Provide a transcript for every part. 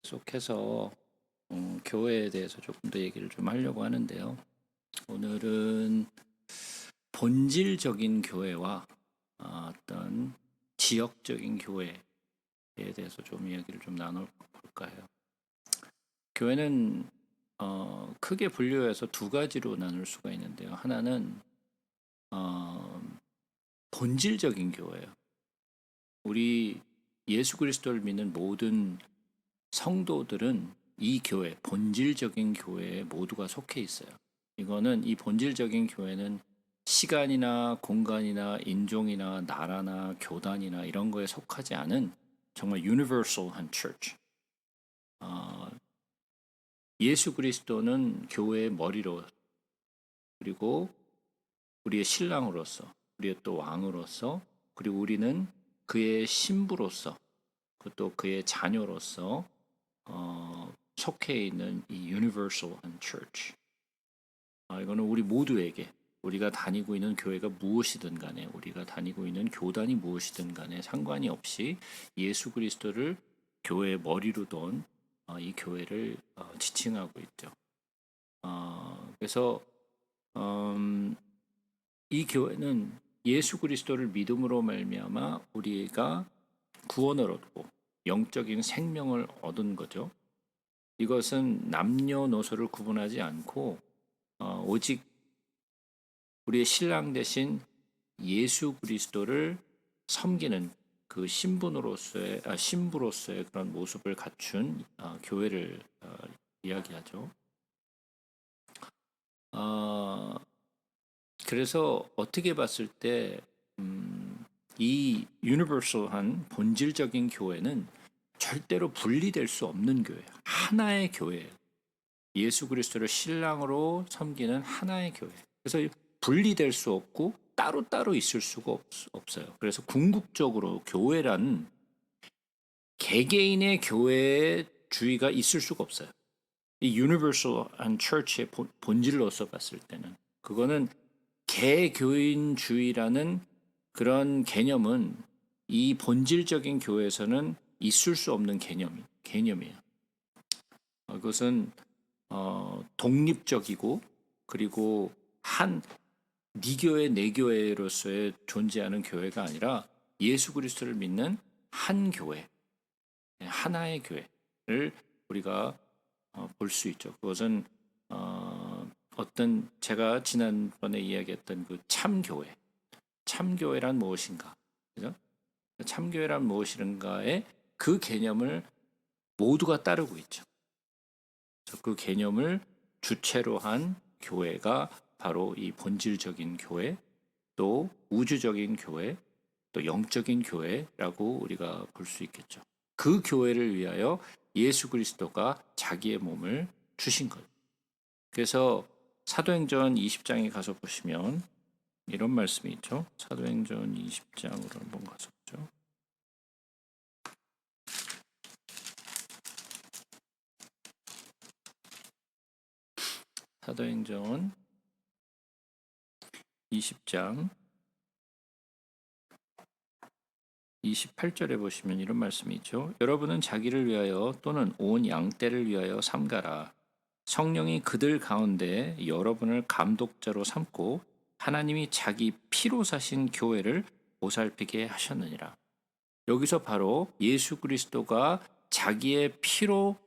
계속해서 교회에 대해서 조금 더 얘기를 좀 하려고 하는데요. 오늘은 본질적인 교회와 어떤 지역적인 교회에 대해서 좀 이야기를 좀 나눠볼까 해요. 교회는 크게 분류해서 두 가지로 나눌 수가 있는데요. 하나는 어, 본질적인 교회예요. 우리 예수 그리스도를 믿는 모든 성도들은 이 교회, 본질적인 교회에 모두가 속해 있어요. 이거는 이 본질적인 교회는 시간이나 공간이나 인종이나 나라나 교단이나 이런 거에 속하지 않은 정말 universal한 church. 어, 예수 그리스도는 교회의 머리로, 그리고 우리의 신랑으로서, 우리의 또 왕으로서, 그리고 우리는 그의 신부로서, 또 그의 자녀로서 속해 있는 이 universal한 church. 이거는 우리 모두에게, 우리가 다니고 있는 교회가 무엇이든 간에, 우리가 다니고 있는 교단이 무엇이든 간에 상관이 없이 예수 그리스도를 교회의 머리로 둔 이 교회를 지칭하고 있죠. 그래서 이 교회는 예수 그리스도를 믿음으로 말미암아 우리가 구원을 얻고 영적인 생명을 얻은 거죠. 이것은 남녀노소를 구분하지 않고 오직 우리의 신랑 대신 예수 그리스도를 섬기는 그 신부로서의 그런 모습을 갖춘 교회를 이야기하죠. 그래서 어떻게 봤을 때 이 유니버설한 본질적인 교회는 절대로 분리될 수 없는 교회예요. 하나의 교회예요. 예수 그리스도를 신랑으로 섬기는 하나의 교회. 그래서 분리될 수 없고 따로따로 있을 수가 없어요. 그래서 궁극적으로 교회란 개개인의 교회의 주의가 있을 수가 없어요. 이 유니버설한 처치의 본질로서 봤을 때는 그거는 개교인주의라는 그런 개념은 이 본질적인 교회에서는 있을 수 없는 개념이에요. 그것은 독립적이고, 그리고 네 교회 내 교회로서의 존재하는 교회가 아니라 예수 그리스도를 믿는 한 교회, 하나의 교회를 우리가 볼 수 있죠. 그것은 어떤 제가 지난번에 이야기했던 그 참교회란 무엇인가, 그죠? 참교회란 무엇인가의 그 개념을 모두가 따르고 있죠. 그 개념을 주체로 한 교회가 바로 이 본질적인 교회, 또 우주적인 교회, 또 영적인 교회라고 우리가 볼 수 있겠죠. 그 교회를 위하여 예수 그리스도가 자기의 몸을 주신 것. 그래서 사도행전 20장에 가서 보시면 이런 말씀이 있죠. 사도행전 20장으로 한번 가서 보죠. 사도행전 20장 28절에 보시면 이런 말씀이 있죠. 여러분은 자기를 위하여 또는 온 양떼를 위하여 삼가라. 성령이 그들 가운데 여러분을 감독자로 삼고 하나님이 자기 피로 사신 교회를 보살피게 하셨느니라. 여기서 바로 예수 그리스도가 자기의 피로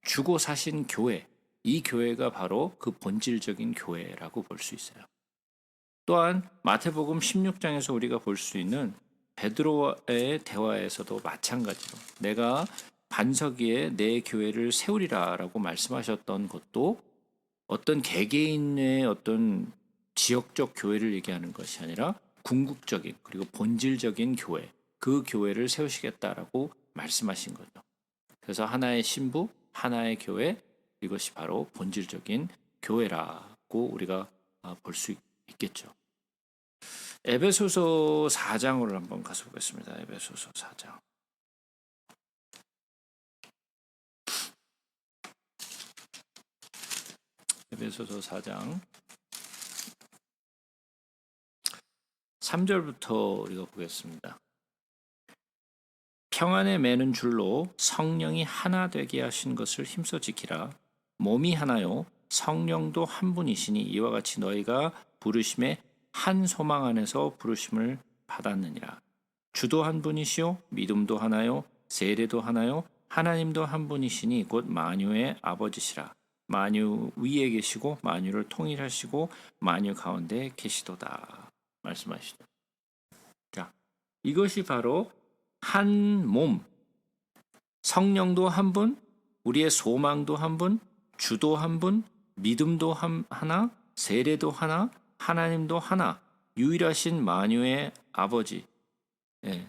주고 사신 교회, 이 교회가 바로 그 본질적인 교회라고 볼 수 있어요. 또한 마태복음 16장에서 우리가 볼 수 있는 베드로의 대화에서도 마찬가지로 내가 반석 위에 내 교회를 세우리라라고 말씀하셨던 것도 어떤 개개인의 어떤 지역적 교회를 얘기하는 것이 아니라 궁극적인, 그리고 본질적인 교회, 그 교회를 세우시겠다라고 말씀하신 거죠. 그래서 하나의 신부, 하나의 교회, 이것이 바로 본질적인 교회라고 우리가 볼 수 있겠죠. 에베소서 4장으로 한번 가서 보겠습니다. 에베소서 4장. 에베소서 4장 3절부터 우리가 보겠습니다. 평안에 매는 줄로 성령이 하나 되게 하신 것을 힘써 지키라. 몸이 하나요 성령도 한 분이시니 이와 같이 너희가 부르심에 한 소망 안에서 부르심을 받았느니라. 주도 한 분이시요 믿음도 하나요 세례도 하나요 하나님도 한 분이시니 곧 만유의 아버지시라. 만유 위에 계시고 만유를 통일하시고 만유 가운데 계시도다 말씀하시죠. 자, 이것이 바로 한 몸, 성령도 한 분, 우리의 소망도 한 분, 주도 한 분, 믿음도 하나, 세례도 하나, 하나님도 하나, 유일하신 만유의 아버지. 예.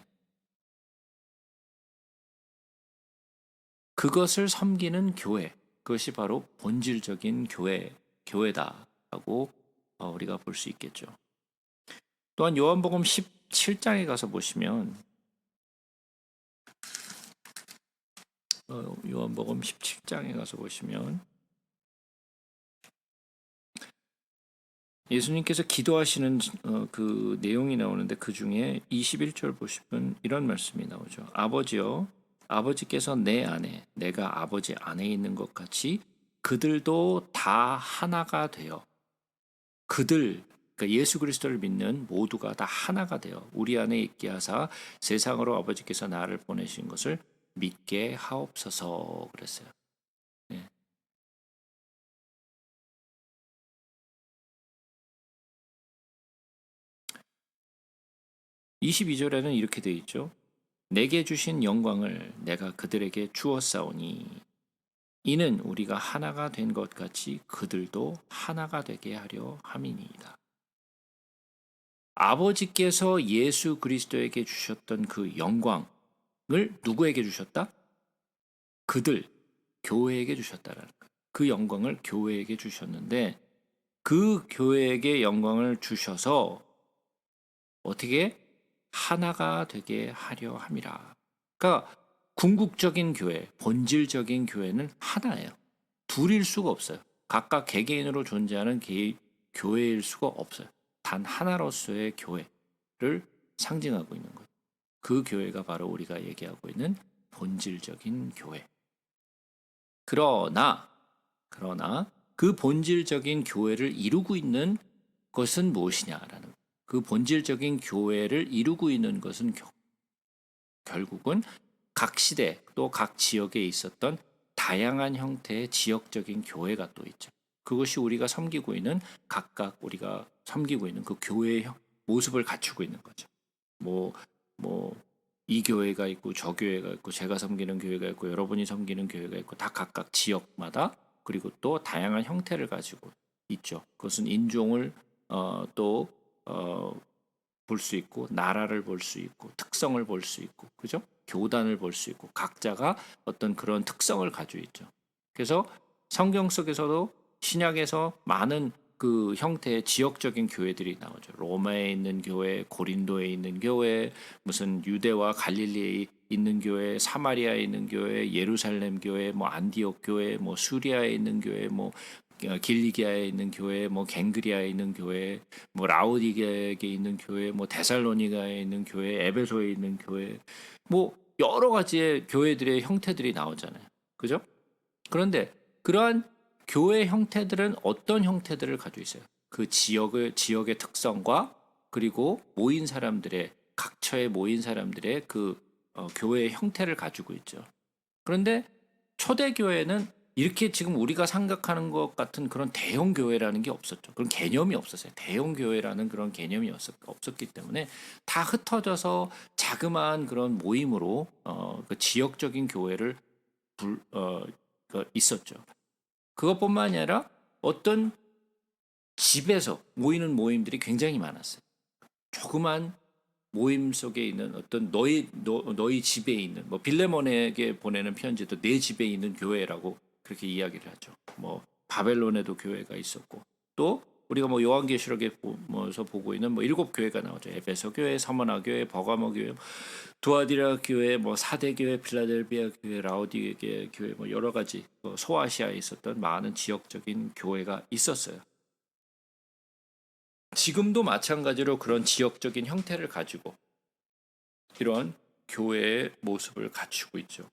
그것을 섬기는 교회, 그것이 바로 본질적인 교회다라고 우리가 볼 수 있겠죠. 또한 요한복음 17장에 가서 보시면 요한복음 17장에 가서 보시면 예수님께서 기도하시는 그 내용이 나오는데 그 중에 21절 보시면 이런 말씀이 나오죠. 아버지여, 아버지께서 내 안에, 내가 아버지 안에 있는 것 같이 그들도 다 하나가 되어 그들, 그러니까 예수 그리스도를 믿는 모두가 다 하나가 되어 우리 안에 있게 하사 세상으로 아버지께서 나를 보내신 것을 믿게 하옵소서 그랬어요. 예. 22절에는 이렇게 되어 있죠. 내게 주신 영광을 내가 그들에게 주었사오니 이는 우리가 하나가 된 것 같이 그들도 하나가 되게 하려 함이니이다. 아버지께서 예수 그리스도에게 주셨던 그 영광을 누구에게 주셨다? 그들, 교회에게 주셨다라는 거예요. 그 영광을 교회에게 주셨는데 그 교회에게 영광을 주셔서 어떻게 하나가 되게 하려 함이라. 그러니까 궁극적인 교회, 본질적인 교회는 하나예요. 둘일 수가 없어요. 각각 개개인으로 존재하는 교회일 수가 없어요. 단 하나로서의 교회를 상징하고 있는 거예요. 그 교회가 바로 우리가 얘기하고 있는 본질적인 교회. 그러나 그 본질적인 교회를 이루고 있는 것은 무엇이냐라는 그 본질적인 교회를 이루고 있는 것은 결국은 각 시대 또 각 지역에 있었던 다양한 형태의 지역적인 교회가 또 있죠. 그것이 우리가 섬기고 있는 각각 우리가 섬기고 있는 그 교회의 모습을 갖추고 있는 거죠. 뭐 이 교회가 있고 저 교회가 있고 제가 섬기는 교회가 있고 여러분이 섬기는 교회가 있고 다 각각 지역마다 그리고 또 다양한 형태를 가지고 있죠. 그것은 인종을 또 볼 수 있고 나라를 볼 수 있고 특성을 볼 수 있고 그죠? 교단을 볼 수 있고 각자가 어떤 그런 특성을 가지고 있죠. 그래서 성경 속에서도 신약에서 많은 그 형태의 지역적인 교회들이 나오죠. 로마에 있는 교회, 고린도에 있는 교회, 무슨 유대와 갈릴리에 있는 교회, 사마리아에 있는 교회, 예루살렘 교회, 뭐 안디옥 교회, 뭐 수리아에 있는 교회, 뭐 길리기아에 있는 교회, 뭐 갱그리아에 있는 교회, 뭐 라오디게에 있는 교회, 뭐 데살로니가에 있는 교회, 에베소에 있는 교회, 뭐 여러 가지의 교회들의 형태들이 나오잖아요. 그죠? 그런데 그러한 교회 형태들은 어떤 형태들을 가지고 있어요? 그 지역의 특성과 그리고 모인 사람들의 각처에 모인 사람들의 그 교회의 형태를 가지고 있죠. 그런데 초대교회는 이렇게 지금 우리가 생각하는 것 같은 그런 대형 교회라는 게 없었죠. 그런 개념이 없었어요. 대형 교회라는 그런 개념이 없었기 때문에 다 흩어져서 자그마한 그런 모임으로 그 지역적인 교회를 있었죠. 그것뿐만 아니라 어떤 집에서 모이는 모임들이 굉장히 많았어요. 조그만 모임 속에 있는 어떤 너희 집에 있는 뭐 빌레몬에게 보내는 편지도 내 집에 있는 교회라고 그렇게 이야기를 하죠. 뭐 바벨론에도 교회가 있었고 또 우리가 뭐 요한계시록에 보면서 보고 있는 뭐 7 교회가 나오죠. 에베소 교회, 서머나 교회, 버가모 교회, 두아디라 교회, 뭐 사대 교회, 필라델비아 교회, 라오디게 교회 뭐 여러 가지 소아시아에 있었던 많은 지역적인 교회가 있었어요. 지금도 마찬가지로 그런 지역적인 형태를 가지고 이런 교회의 모습을 갖추고 있죠.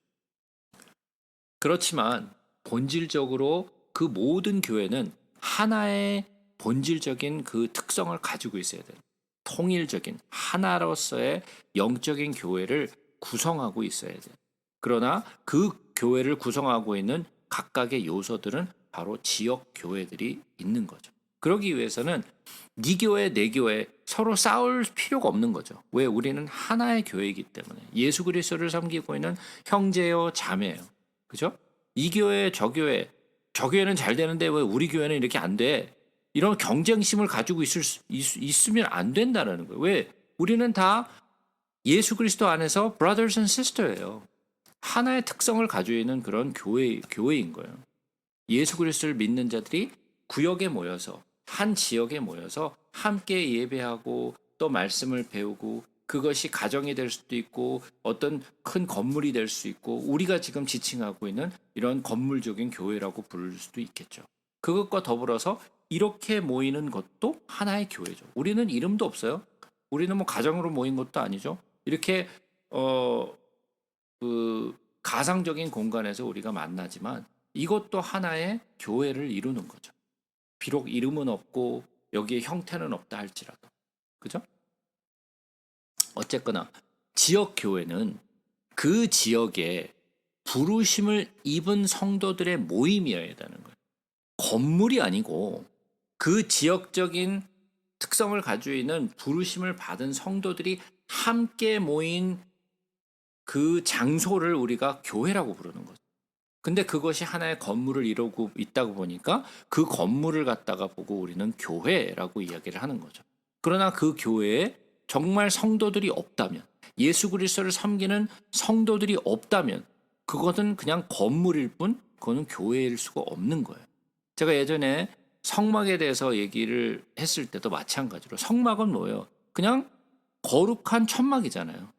그렇지만 본질적으로 그 모든 교회는 하나의 본질적인 그 특성을 가지고 있어야 돼요. 통일적인 하나로서의 영적인 교회를 구성하고 있어야 돼요. 그러나 그 교회를 구성하고 있는 각각의 요소들은 바로 지역 교회들이 있는 거죠. 그러기 위해서는 네 교회 내 교회 서로 싸울 필요가 없는 거죠. 왜? 우리는 하나의 교회이기 때문에 예수 그리스도를 섬기고 있는 형제요 자매예요. 그죠? 이 교회 저 교회는 잘 되는데 왜 우리 교회는 이렇게 안 돼? 이런 경쟁심을 가지고 있으면 안 된다는 거예요. 왜? 우리는 다 예수 그리스도 안에서 brothers and sisters예요. 하나의 특성을 가지고 있는 그런 교회인 거예요. 예수 그리스도를 믿는 자들이 구역에 모여서 한 지역에 모여서 함께 예배하고 또 말씀을 배우고 그것이 가정이 될 수도 있고 어떤 큰 건물이 될 수 있고 우리가 지금 지칭하고 있는 이런 건물적인 교회라고 부를 수도 있겠죠. 그것과 더불어서 이렇게 모이는 것도 하나의 교회죠. 우리는 이름도 없어요. 우리는 뭐 가정으로 모인 것도 아니죠. 이렇게 가상적인 공간에서 우리가 만나지만 이것도 하나의 교회를 이루는 거죠. 비록 이름은 없고 여기에 형태는 없다 할지라도. 그죠? 어쨌거나 지역 교회는 그 지역에 부르심을 입은 성도들의 모임이어야 되는 거예요. 건물이 아니고 그 지역적인 특성을 가지고 있는 부르심을 받은 성도들이 함께 모인 그 장소를 우리가 교회라고 부르는 거죠. 근데 그것이 하나의 건물을 이루고 있다고 보니까 그 건물을 갖다가 보고 우리는 교회라고 이야기를 하는 거죠. 그러나 그 교회에 정말 성도들이 없다면, 예수 그리스도를 섬기는 성도들이 없다면 그것은 그냥 건물일 뿐 그거는 교회일 수가 없는 거예요. 제가 예전에 성막에 대해서 얘기를 했을 때도 마찬가지로 성막은 뭐예요? 그냥 거룩한 천막이잖아요.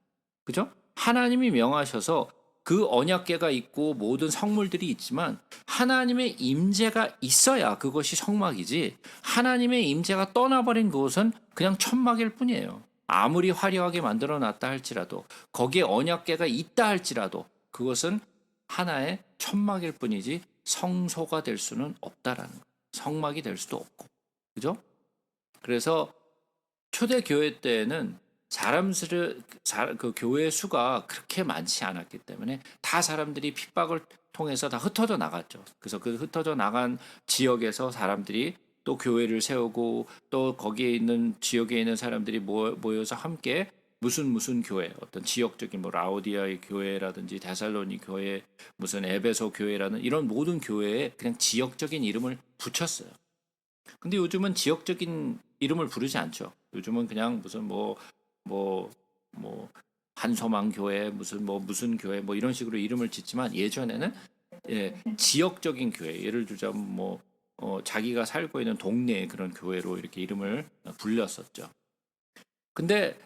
그죠? 하나님이 명하셔서 그 언약궤가 있고 모든 성물들이 있지만 하나님의 임재가 있어야 그것이 성막이지 하나님의 임재가 떠나버린 그것은 그냥 천막일 뿐이에요. 아무리 화려하게 만들어 놨다 할지라도 거기에 언약궤가 있다 할지라도 그것은 하나의 천막일 뿐이지 성소가 될 수는 없다라는 거예요. 성막이 될 수도 없고. 그죠? 그래서 초대 교회 때에는 그 교회 수가 그렇게 많지 않았기 때문에 다 사람들이 핍박을 통해서 다 흩어져 나갔죠. 그래서 그 흩어져 나간 지역에서 사람들이 또 교회를 세우고 또 거기에 있는 지역에 있는 사람들이 모여서 함께 무슨 교회 어떤 지역적인 뭐 라오디아의 교회라든지 데살로니 교회 무슨 에베소 교회라는 이런 모든 교회에 그냥 지역적인 이름을 붙였어요. 근데 요즘은 지역적인 이름을 부르지 않죠. 요즘은 그냥 무슨 뭐 한소망 교회 무슨 교회 뭐 이런 식으로 이름을 짓지만 예전에는 지역적인 교회 예를 들자면 자기가 살고 있는 동네의 그런 교회로 이렇게 이름을 불렸었죠. 근데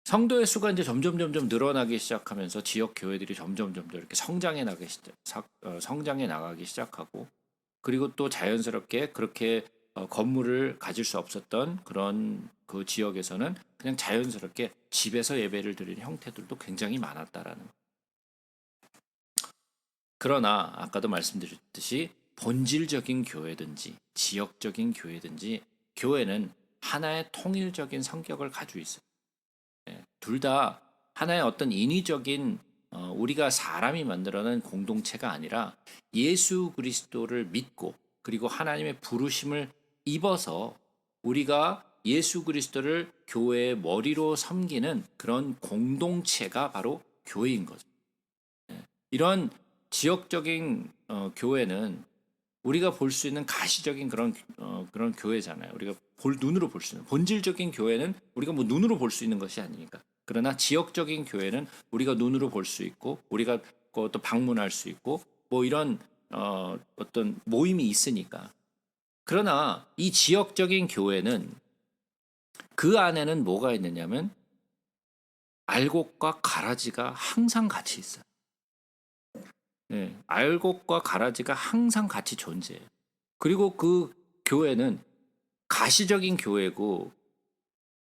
성도의 수가 이제 점점 늘어나기 시작하면서 지역 교회들이 점점 이렇게 성장해 나가기 시작하고 그리고 또 자연스럽게 그렇게 건물을 가질 수 없었던 그런 그 지역에서는 그냥 자연스럽게 집에서 예배를 드리는 형태들도 굉장히 많았다라는 거예요. 그러나 아까도 말씀드렸듯이 본질적인 교회든지 지역적인 교회든지 교회는 하나의 통일적인 성격을 가지고 있어요. 둘 다 하나의 어떤 인위적인 우리가 사람이 만들어낸 공동체가 아니라 예수 그리스도를 믿고 그리고 하나님의 부르심을 입어서 우리가 예수 그리스도를 교회의 머리로 섬기는 그런 공동체가 바로 교회인 거죠. 이런 지역적인 교회는 우리가 볼 수 있는 가시적인 그런 교회잖아요. 우리가 눈으로 볼 수 있는 본질적인 교회는 우리가 뭐 눈으로 볼 수 있는 것이 아니니까. 그러나 지역적인 교회는 우리가 눈으로 볼 수 있고 우리가 또 방문할 수 있고 뭐 이런 어떤 모임이 있으니까. 그러나 이 지역적인 교회는 그 안에는 뭐가 있느냐면 알곡과 가라지가 항상 같이 있어요. 알곡과 가라지가 항상 같이 존재해요. 그리고 그 교회는 가시적인 교회고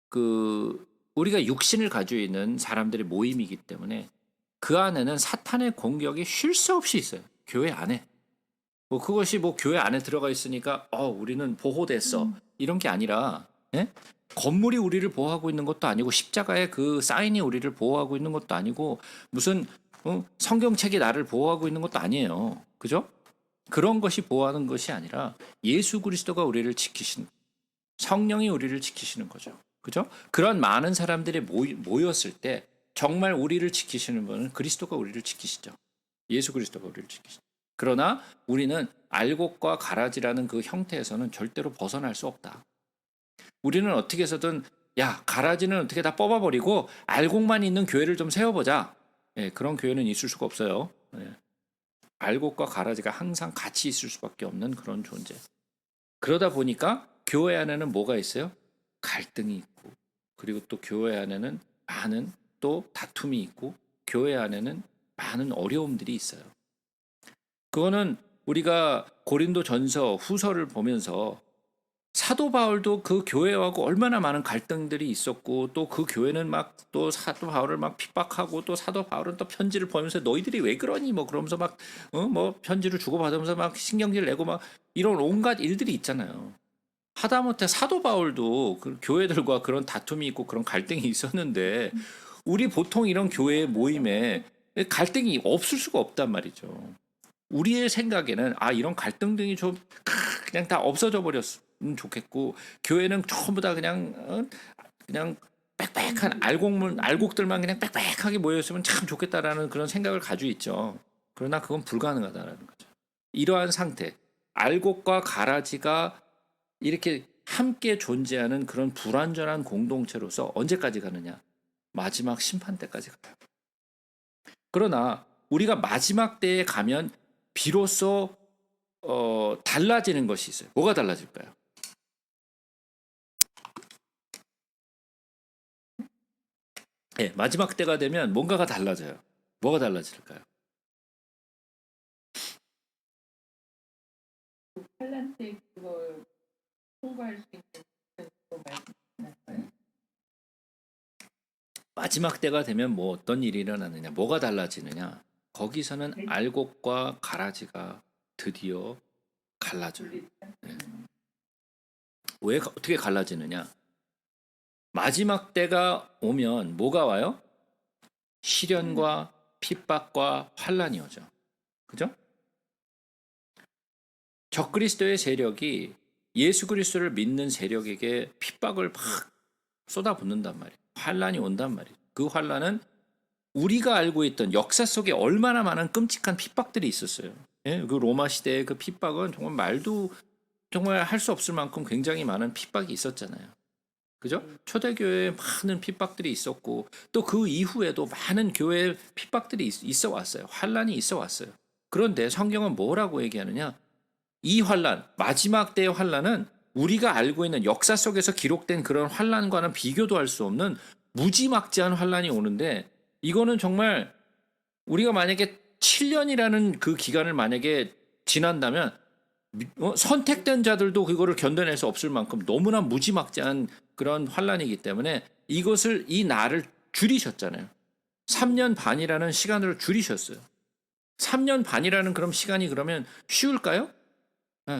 그 우리가 육신을 가지고 있는 사람들의 모임이기 때문에 그 안에는 사탄의 공격이 쉴 새 없이 있어요. 교회 안에. 뭐 그것이 뭐 교회 안에 들어가 있으니까 우리는 보호됐어. 이런 게 아니라 예? 건물이 우리를 보호하고 있는 것도 아니고 십자가의 그 사인이 우리를 보호하고 있는 것도 아니고 무슨 성경책이 나를 보호하고 있는 것도 아니에요. 그죠? 그런 것이 보호하는 것이 아니라 예수 그리스도가 우리를 지키시는 성령이 우리를 지키시는 거죠. 그죠? 그런 많은 사람들이 모였을 때 정말 우리를 지키시는 분은 그리스도가 우리를 지키시죠. 예수 그리스도가 우리를 지키시죠. 그러나 우리는 알곡과 가라지라는 그 형태에서는 절대로 벗어날 수 없다. 우리는 어떻게 해서든 야, 가라지는 어떻게 다 뽑아버리고 알곡만 있는 교회를 좀 세워보자. 예, 그런 교회는 있을 수가 없어요. 예. 알곡과 가라지가 항상 같이 있을 수밖에 없는 그런 존재. 그러다 보니까 교회 안에는 뭐가 있어요? 갈등이 있고, 그리고 또 교회 안에는 많은 또 다툼이 있고, 교회 안에는 많은 어려움들이 있어요. 그거는 우리가 고린도 전서 후서를 보면서 사도 바울도 그 교회하고 얼마나 많은 갈등들이 있었고, 또 그 교회는 막 또 사도 바울을 막 핍박하고, 또 사도 바울은 또 편지를 보면서 너희들이 왜 그러니 뭐 그러면서 막 뭐 편지를 주고받으면서 막 신경질 내고 막 이런 온갖 일들이 있잖아요. 하다못해 사도 바울도 그 교회들과 그런 다툼이 있고 그런 갈등이 있었는데 우리 보통 이런 교회 모임에 갈등이 없을 수가 없단 말이죠. 우리의 생각에는 이런 갈등등이 좀 그냥 다 없어져 버렸으면 좋겠고, 교회는 전부 다 그냥 빽빽한 알곡들만 그냥 빽빽하게 모였으면 참 좋겠다라는 그런 생각을 가지고 있죠. 그러나 그건 불가능하다라는 거죠. 이러한 상태, 알곡과 가라지가 이렇게 함께 존재하는 그런 불완전한 공동체로서 언제까지 가느냐? 마지막 심판 때까지 가요. 그러나 우리가 마지막 때에 가면 비로소 달라지는 것이 있어요. 뭐가 달라질까요? 네, 마지막 때가 되면 뭔가가 달라져요. 뭐가 달라질까요? 환란 때 그걸 통과할 수 있는 거 말씀하시나요? 마지막 때가 되면 뭐 어떤 일이 일어나느냐? 뭐가 달라지느냐? 거기서는 네. 알곡과 가라지가 드디어 갈라져요. 네. 왜 어떻게 갈라지느냐? 마지막 때가 오면 뭐가 와요? 시련과 핍박과 환란이 오죠. 그죠? 적그리스도의 세력이 예수 그리스도를 믿는 세력에게 핍박을 막 쏟아붓는단 말이에요. 환란이 온단 말이에요. 그 환란은 우리가 알고 있던 역사 속에 얼마나 많은 끔찍한 핍박들이 있었어요. 예? 그 로마 시대의 그 핍박은 정말 말도 정말 할 수 없을 만큼 굉장히 많은 핍박이 있었잖아요. 그죠? 초대교회에 많은 핍박들이 있었고, 또 그 이후에도 많은 교회 핍박들이 있어 왔어요. 환란이 있어 왔어요. 그런데 성경은 뭐라고 얘기하느냐? 이 환란, 마지막 때의 환란은 우리가 알고 있는 역사 속에서 기록된 그런 환란과는 비교도 할 수 없는 무지막지한 환란이 오는데, 이거는 정말 우리가 만약에 7년이라는 그 기간을 만약에 지난다면 선택된 자들도 그거를 견뎌낼 수 없을 만큼 너무나 무지막지한 그런 환란이기 때문에 이 날을 줄이셨잖아요. 3년 반이라는 시간으로 줄이셨어요. 3년 반이라는 그런 시간이 그러면 쉬울까요?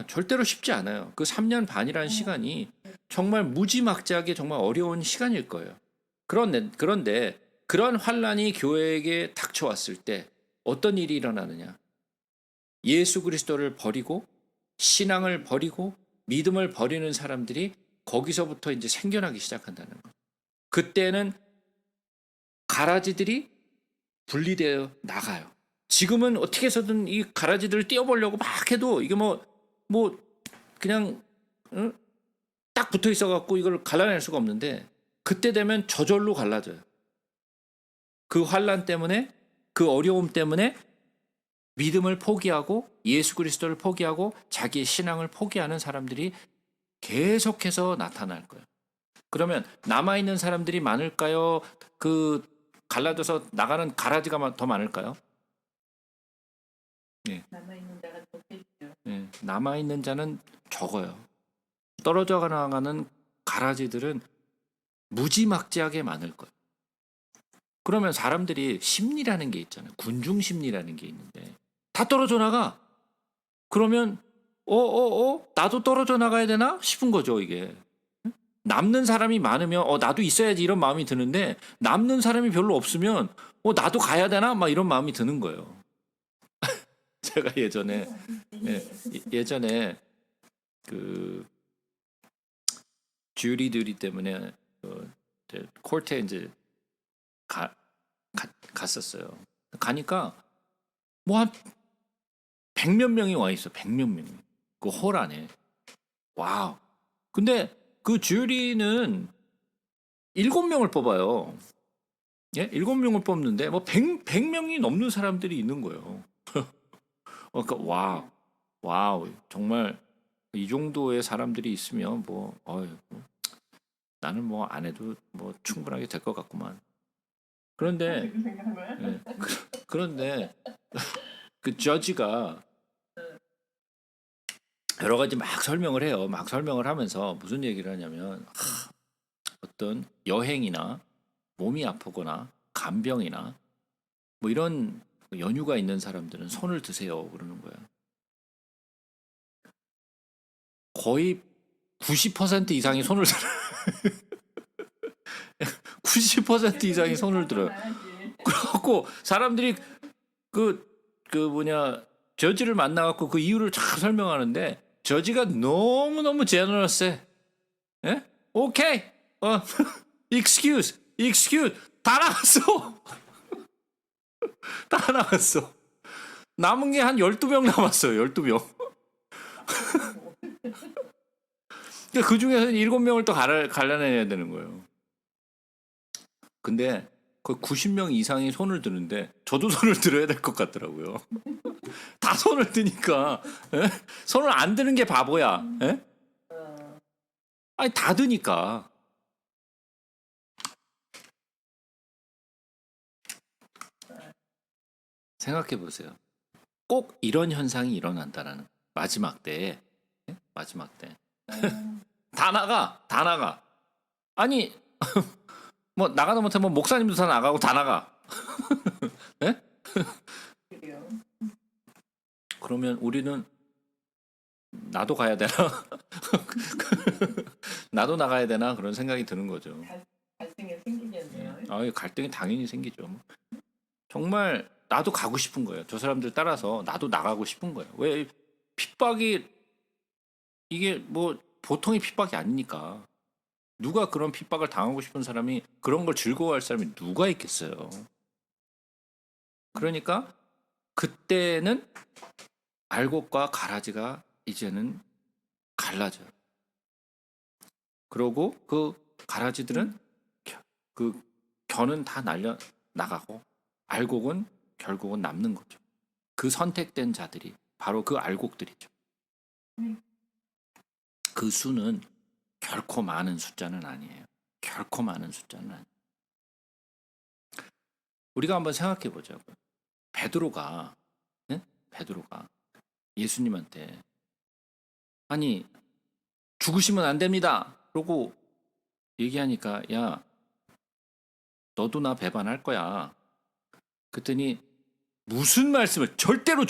절대로 쉽지 않아요. 그 3년 반이라는 시간이 정말 무지막지하게 정말 어려운 시간일 거예요. 그런데 그런 환란이 교회에게 닥쳐왔을 때 어떤 일이 일어나느냐? 예수 그리스도를 버리고 신앙을 버리고 믿음을 버리는 사람들이 거기서부터 이제 생겨나기 시작한다는 거예요. 그때는 가라지들이 분리되어 나가요. 지금은 어떻게 해서든 이 가라지들을 띄워보려고 막 해도 이게 뭐 그냥 딱 붙어 있어갖고 이걸 갈라낼 수가 없는데, 그때 되면 저절로 갈라져요. 그 환란 때문에, 그 어려움 때문에 믿음을 포기하고 예수 그리스도를 포기하고 자기의 신앙을 포기하는 사람들이 계속해서 나타날 거예요. 그러면 남아있는 사람들이 많을까요? 그 갈라져서 나가는 가라지가 더 많을까요? 네. 남아있는 자가 좋겠죠. 네. 남아있는 자는 적어요. 떨어져 나가는 가라지들은 무지막지하게 많을 거예요. 그러면 사람들이 심리라는 게 있잖아요. 군중 심리라는 게 있는데 다 떨어져 나가. 그러면 나도 떨어져 나가야 되나 싶은 거죠, 이게. 남는 사람이 많으면 나도 있어야지 이런 마음이 드는데 남는 사람이 별로 없으면 나도 가야 되나 막 이런 마음이 드는 거예요. 제가 예전에 그 주리들이 때문에 코트에 이제 갔었어요. 가니까 뭐 한 100몇 명이 와 있어. 100몇 명이. 그 홀 안에. 와우. 근데 그 주리는 7명을 뽑아요. 예? 7명을 뽑는데 뭐 100명이 넘는 사람들이 있는 거예요. 그러니까 와우. 정말 이 정도의 사람들이 있으면 나는 뭐 안 해도 뭐 충분하게 될 것 같구만. 그런데 그렇게 생각한 거야? 그런데 그 저지가 여러 가지 막 설명을 해요. 막 설명을 하면서 무슨 얘기를 하냐면 어떤 여행이나 몸이 아프거나 간병이나 뭐 이런 연유가 있는 사람들은 손을 드세요 그러는 거야. 거의 90% 이상이 손을 들어요. 90% 이상이 손을 들어요. 그래갖고 사람들이 저지를 만나갖고 그 이유를 쫙 설명하는데 저지가 너무너무 제너러스해. 예? 오케이. excuse. 다 나갔어. 다 나갔어. 남은 게 한 12명 남았어요. 12명. 그 중에서는 7명을 또 갈라내야 되는 거예요. 근데 그 90명 이상이 손을 드는데 저도 손을 들어야 될 것 같더라고요. 다 손을 드니까 손을 안 드는 게 바보야. 아니 다 드니까. 생각해 보세요. 꼭 이런 현상이 일어난다라는 마지막 때에 마지막 때. 다 나가. 아니 뭐 나가다 못하면 목사님도 다 나가고 다 나가. 네? 그래요. 그러면 우리는 나도 가야 되나? 나도 나가야 되나? 그런 생각이 드는 거죠. 갈등이 생기겠네요. 갈등이 당연히 생기죠. 정말 나도 가고 싶은 거예요. 저 사람들 따라서 나도 나가고 싶은 거예요. 왜 핍박이 이게 뭐 보통의 핍박이 아니니까. 누가 그런 핍박을 당하고 싶은 사람이 그런 걸 즐거워할 사람이 누가 있겠어요. 그러니까 그때는 알곡과 가라지가 이제는 갈라져요. 그러고 그 가라지들은 그 겨는 다 날려 나가고 알곡은 결국은 남는 거죠. 그 선택된 자들이 바로 그 알곡들이죠. 그 수는 결코 많은 숫자는 아니에요. 결코 많은 숫자는 아니에요. 우리가 한번 생각해 보자고요. 베드로가 예수님한테 아니 죽으시면 안 됩니다. 그러고 얘기하니까 야 너도 나 배반할 거야. 그랬더니 무슨 말씀을 절대로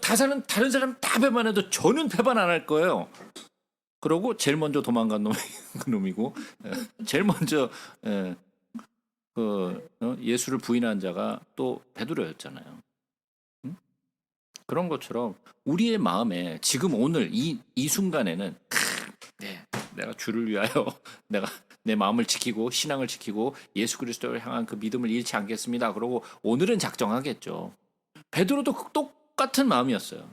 다른 사람 다 배반해도 저는 배반 안 할 거예요. 그러고 제일 먼저 도망간 놈이고 제일 먼저 예수를 부인한 자가 또 베드로였잖아요. 그런 것처럼 우리의 마음에 지금 오늘 이 순간에는 내가 주를 위하여 내가 내 마음을 지키고 신앙을 지키고 예수 그리스도를 향한 그 믿음을 잃지 않겠습니다. 그러고 오늘은 작정하겠죠. 베드로도 똑같은 마음이었어요.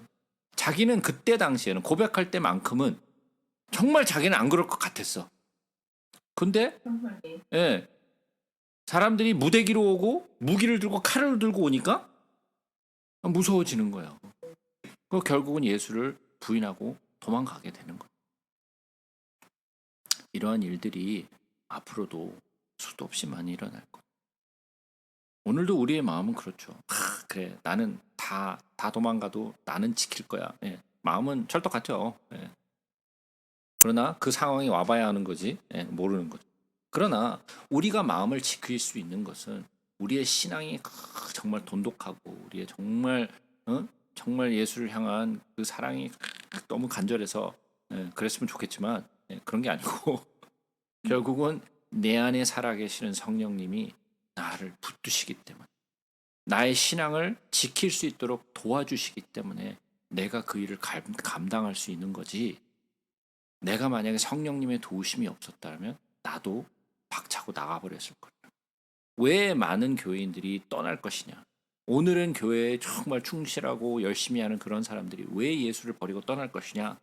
자기는 그때 당시에는 고백할 때만큼은 정말 자기는 안 그럴 것 같았어. 근데 사람들이 무대기로 오고 무기를 들고 칼을 들고 오니까 무서워지는 거예요. 그 결국은 예수를 부인하고 도망가게 되는 거예요. 이러한 일들이 앞으로도 수도 없이 많이 일어날 거예요. 오늘도 우리의 마음은 그렇죠. 그래 나는 다 도망가도 나는 지킬 거야. 마음은 철떡 같죠. 그러나 그 상황이 와봐야 하는 거지 모르는 거죠. 그러나 우리가 마음을 지킬 수 있는 것은 우리의 신앙이 정말 돈독하고 우리의 정말 정말 예수를 향한 그 사랑이 너무 간절해서 그랬으면 좋겠지만 그런 게 아니고 결국은 내 안에 살아계시는 성령님이 나를 붙드시기 때문에 나의 신앙을 지킬 수 있도록 도와주시기 때문에 내가 그 일을 감당할 수 있는 거지. 내가 만약에 성령님의 도우심이 없었다면 나도 박차고 나가버렸을 거예요. 왜 많은 교회인들이 떠날 것이냐? 오늘은 교회에 정말 충실하고 열심히 하는 그런 사람들이 왜 예수를 버리고 떠날 것이냐?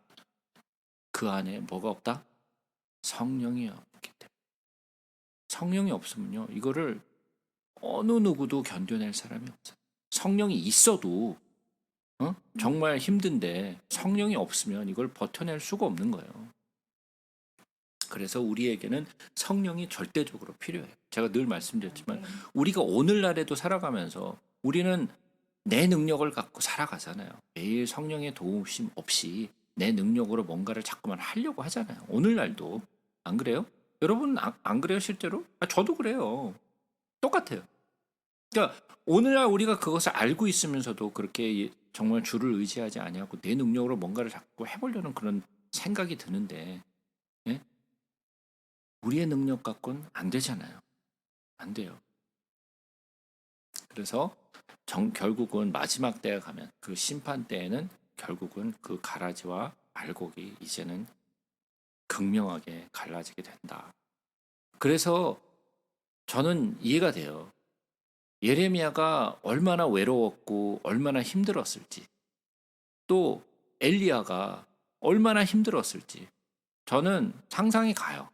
그 안에 뭐가 없다? 성령이 없기 때문에. 성령이 없으면요, 이거를 어느 누구도 견뎌낼 사람이 없어요. 성령이 있어도 정말 힘든데 성령이 없으면 이걸 버텨낼 수가 없는 거예요. 그래서 우리에게는 성령이 절대적으로 필요해요. 제가 늘 말씀드렸지만 우리가 오늘날에도 살아가면서 우리는 내 능력을 갖고 살아가잖아요. 매일 성령의 도우심 없이 내 능력으로 뭔가를 자꾸만 하려고 하잖아요. 오늘날도 안 그래요? 여러분 안 그래요 실제로? 저도 그래요. 똑같아요. 그러니까 오늘날 우리가 그것을 알고 있으면서도 그렇게 정말 주를 의지하지 아니하고 내 능력으로 뭔가를 자꾸 해보려는 그런 생각이 드는데 예? 우리의 능력 갖고는 안 되잖아요. 안 돼요. 그래서 결국은 마지막 때에 가면 그 심판 때에는 결국은 그 가라지와 알곡이 이제는 극명하게 갈라지게 된다. 그래서 저는 이해가 돼요. 예레미야가 얼마나 외로웠고 얼마나 힘들었을지, 또 엘리야가 얼마나 힘들었을지 저는 상상이 가요.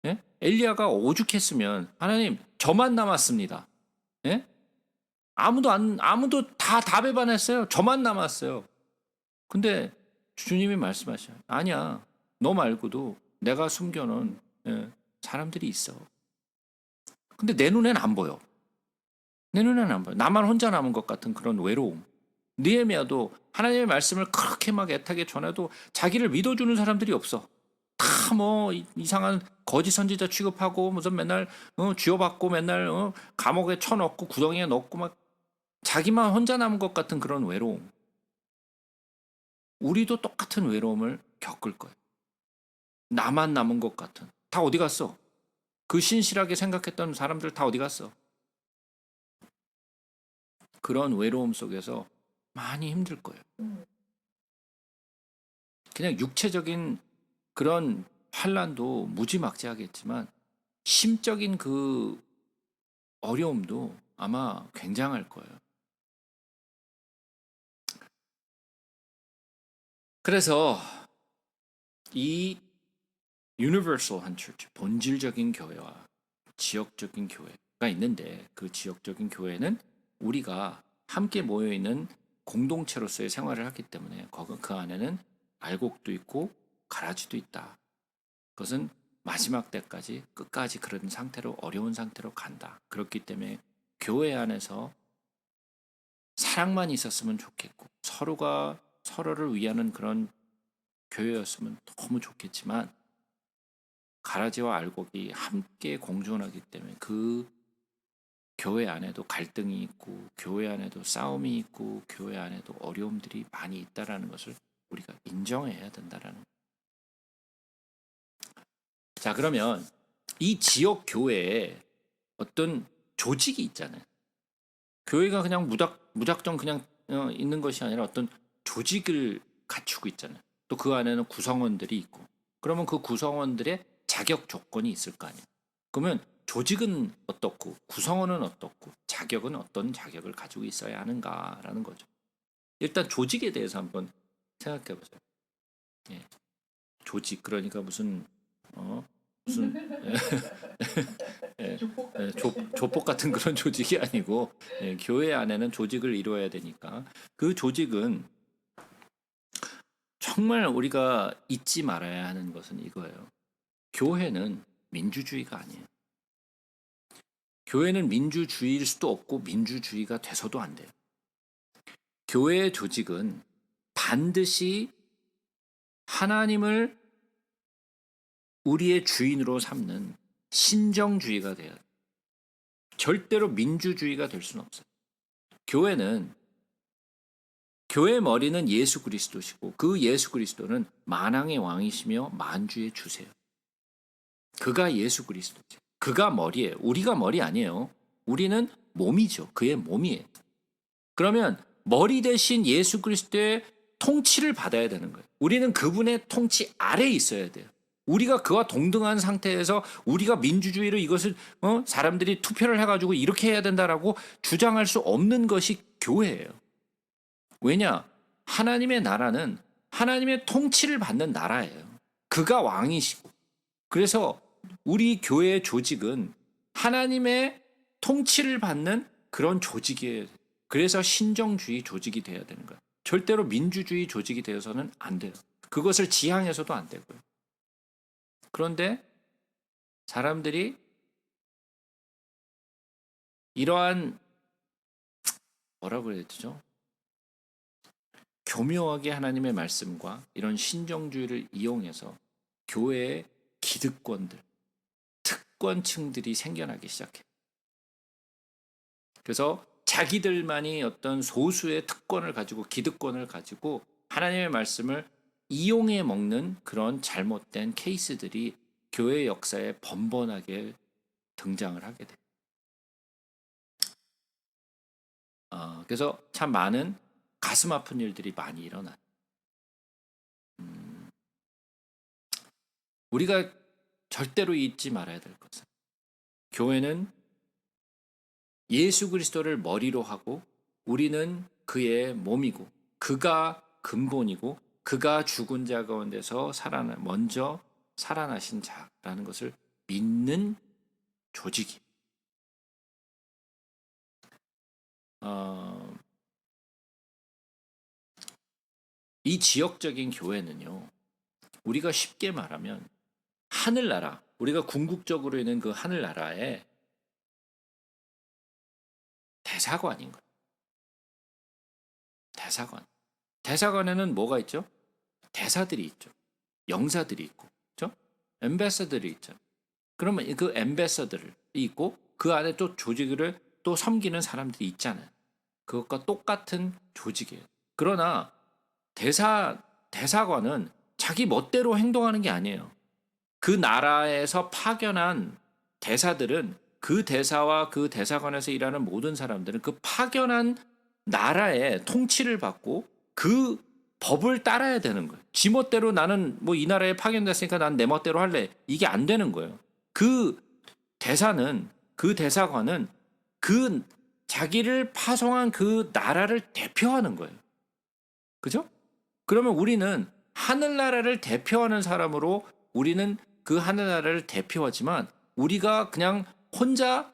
예? 엘리야가 오죽했으면 하나님 저만 남았습니다. 예? 아무도 다 배반했어요. 저만 남았어요. 근데 주님이 말씀하셔요. 아니야. 너 말고도 내가 숨겨놓은 사람들이 있어. 근데 내 눈엔 안 보여. 내 눈에는 안 보여. 나만 혼자 남은 것 같은 그런 외로움. 느헤미야도 하나님의 말씀을 그렇게 막 애타게 전해도 자기를 믿어주는 사람들이 없어. 다 뭐 이상한 거짓 선지자 취급하고 무슨 맨날 쥐어받고 맨날 감옥에 쳐넣고 구덩이에 넣고 막 자기만 혼자 남은 것 같은 그런 외로움. 우리도 똑같은 외로움을 겪을 거예요. 나만 남은 것 같은. 다 어디 갔어? 그 신실하게 생각했던 사람들 다 어디 갔어? 그런 외로움 속에서 많이 힘들 거예요. 그냥 육체적인 그런 환란도 무지막지하겠지만 심적인 그 어려움도 아마 굉장할 거예요. 그래서 이 유니버설한 처치, 본질적인 교회와 지역적인 교회가 있는데 그 지역적인 교회는 우리가 함께 모여있는 공동체로서의 생활을 하기 때문에 그 안에는 알곡도 있고 가라지도 있다. 그것은 마지막 때까지 끝까지 그런 상태로 어려운 상태로 간다. 그렇기 때문에 교회 안에서 사랑만 있었으면 좋겠고 서로가 서로를 위하는 그런 교회였으면 너무 좋겠지만 가라지와 알곡이 함께 공존하기 때문에 그 교회 안에도 갈등이 있고 교회 안에도 싸움이 있고 교회 안에도 어려움들이 많이 있다라는 것을 우리가 인정해야 된다라는 거예요. 자, 그러면 이 지역 교회에 어떤 조직이 있잖아요. 교회가 그냥 무작정 그냥 있는 것이 아니라 어떤 조직을 갖추고 있잖아요. 또 그 안에는 구성원들이 있고 그러면 그 구성원들의 자격 조건이 있을 거 아니에요. 그러면 조직은 어떻고 구성원은 어떻고 자격은 어떤 자격을 가지고 있어야 하는가라는 거죠. 일단 조직에 대해서 한번 생각해 보세요. 예. 조직 그러니까 무슨 예, 조폭 같은 그런 조직이 아니고 교회 안에는 조직을 이루어야 되니까 그 조직은 정말 우리가 잊지 말아야 하는 것은 이거예요. 교회는 민주주의가 아니에요. 교회는 민주주의일 수도 없고 민주주의가 돼서도 안 돼요. 교회의 조직은 반드시 하나님을 우리의 주인으로 삼는 신정주의가 돼야 돼요. 절대로 민주주의가 될 수는 없어요. 교회의 머리는 예수 그리스도시고 그 예수 그리스도는 만왕의 왕이시며 만주의 주세요. 그가 예수 그리스도죠. 그가 머리예요. 우리가 머리 아니에요. 우리는 몸이죠. 그의 몸이에요. 그러면 머리 대신 예수 그리스도의 통치를 받아야 되는 거예요. 우리는 그분의 통치 아래에 있어야 돼요. 우리가 그와 동등한 상태에서 우리가 민주주의로 이것을 사람들이 투표를 해가지고 이렇게 해야 된다라고 주장할 수 없는 것이 교회예요. 왜냐? 하나님의 나라는 하나님의 통치를 받는 나라예요. 그가 왕이시고. 그래서 우리 교회의 조직은 하나님의 통치를 받는 그런 조직이에요. 그래서 신정주의 조직이 돼야 되는 거예요. 절대로 민주주의 조직이 되어서는 안 돼요. 그것을 지향해서도 안 되고요. 그런데 사람들이 이러한 뭐라고 해야 되죠? 교묘하게 하나님의 말씀과 이런 신정주의를 이용해서 교회의 기득권들, 특권층들이 생겨나기 시작해요. 그래서 자기들만이 어떤 소수의 특권을 가지고 기득권을 가지고 하나님의 말씀을 이용해 먹는 그런 잘못된 케이스들이 교회 역사에 번번하게 등장을 하게 돼요. 그래서 참 많은 가슴 아픈 일들이 많이 일어나요. 우리가 절대로 잊지 말아야 될 것은 교회는 예수 그리스도를 머리로 하고 우리는 그의 몸이고 그가 근본이고 그가 죽은 자 가운데서 먼저 살아나신 자라는 것을 믿는 조직이. 이 지역적인 교회는요, 우리가 쉽게 말하면 하늘나라, 우리가 궁극적으로 있는 그 하늘나라의 대사관인 거예요. 대사관. 대사관에는 뭐가 있죠? 대사들이 있죠. 영사들이 있고, 그렇죠? 엠베서들이 있죠. 그러면 그 엠베서들이 있고 그 안에 또 조직을 또 섬기는 사람들이 있잖아요. 그것과 똑같은 조직이에요. 그러나 대사관은 자기 멋대로 행동하는 게 아니에요. 그 나라에서 파견한 대사들은 그 대사와 그 대사관에서 일하는 모든 사람들은 그 파견한 나라의 통치를 받고 그 법을 따라야 되는 거예요. 지 멋대로 나는 뭐 이 나라에 파견됐으니까 난 내 멋대로 할래. 이게 안 되는 거예요. 그 대사관은 그 자기를 파송한 그 나라를 대표하는 거예요. 그죠? 그러면 우리는 하늘나라를 대표하는 사람으로 우리는 그 하늘나라를 대표하지만 우리가 그냥 혼자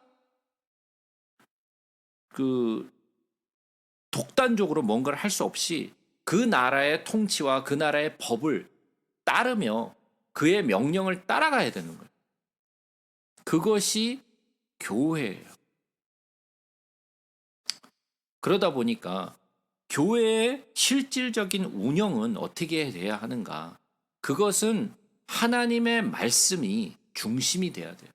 그 독단적으로 뭔가를 할 수 없이 그 나라의 통치와 그 나라의 법을 따르며 그의 명령을 따라가야 되는 거예요. 그것이 교회예요. 그러다 보니까 교회의 실질적인 운영은 어떻게 돼야 하는가? 그것은 하나님의 말씀이 중심이 돼야 돼요.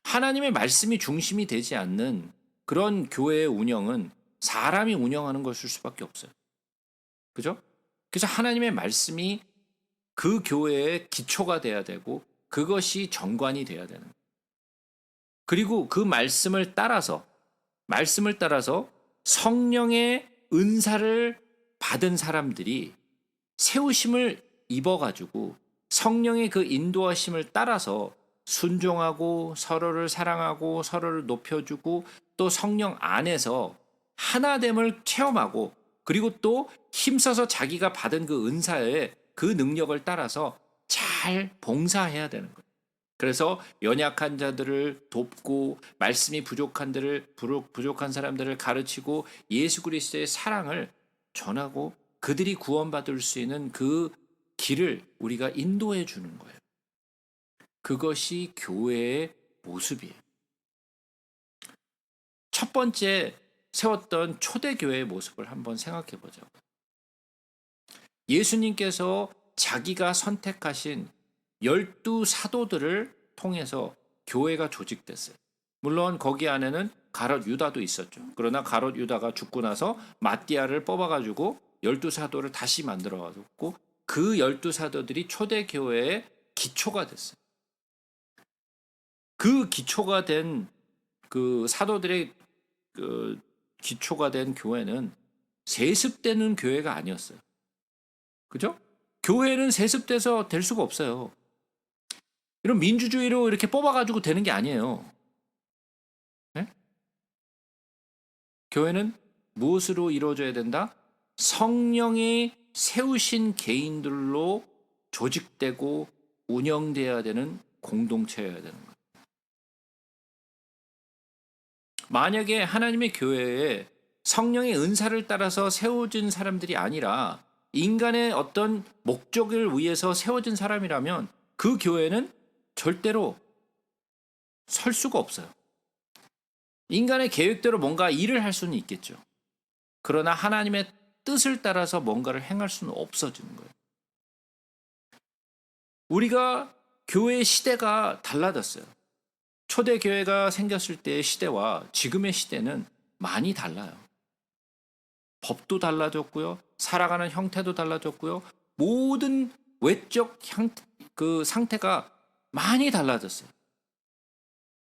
하나님의 말씀이 중심이 되지 않는 그런 교회의 운영은 사람이 운영하는 것일 수밖에 없어요. 그죠? 그래서 하나님의 말씀이 그 교회의 기초가 돼야 되고 그것이 정관이 돼야 되는 거예요. 그리고 그 말씀을 따라서 성령의 은사를 받은 사람들이 세우심을 입어가지고 성령의 그 인도하심을 따라서 순종하고 서로를 사랑하고 서로를 높여주고 또 성령 안에서 하나됨을 체험하고 그리고 또 힘써서 자기가 받은 그 은사의 그 능력을 따라서 잘 봉사해야 되는 거예요. 그래서 연약한 자들을 돕고 말씀이 부족한 사람들을 가르치고 예수 그리스도의 사랑을 전하고 그들이 구원받을 수 있는 그 길을 우리가 인도해 주는 거예요. 그것이 교회의 모습이에요. 첫 번째 세웠던 초대교회의 모습을 한번 생각해 보자고요. 예수님께서 자기가 선택하신 12 사도들을 통해서 교회가 조직됐어요. 물론 거기 안에는 가롯 유다도 있었죠. 그러나 가롯 유다가 죽고 나서 마띠아를 뽑아가지고 12사도를 다시 만들어가지고 그 12사도들이 초대교회의 기초가 됐어요. 그 기초가 된 그 사도들의 그 기초가 된 교회는 세습되는 교회가 아니었어요. 그죠? 교회는 세습돼서 될 수가 없어요. 이런 민주주의로 이렇게 뽑아가지고 되는 게 아니에요. 네? 교회는 무엇으로 이루어져야 된다? 성령이 세우신 개인들로 조직되고 운영돼야 되는 공동체여야 되는 거예요. 만약에 하나님의 교회에 성령의 은사를 따라서 세워진 사람들이 아니라 인간의 어떤 목적을 위해서 세워진 사람이라면 그 교회는 절대로 설 수가 없어요. 인간의 계획대로 뭔가 일을 할 수는 있겠죠. 그러나 하나님의 뜻을 따라서 뭔가를 행할 수는 없어지는 거예요. 우리가 교회의 시대가 달라졌어요. 초대교회가 생겼을 때의 시대와 지금의 시대는 많이 달라요. 법도 달라졌고요. 살아가는 형태도 달라졌고요. 모든 외적 그 상태가 많이 달라졌어요.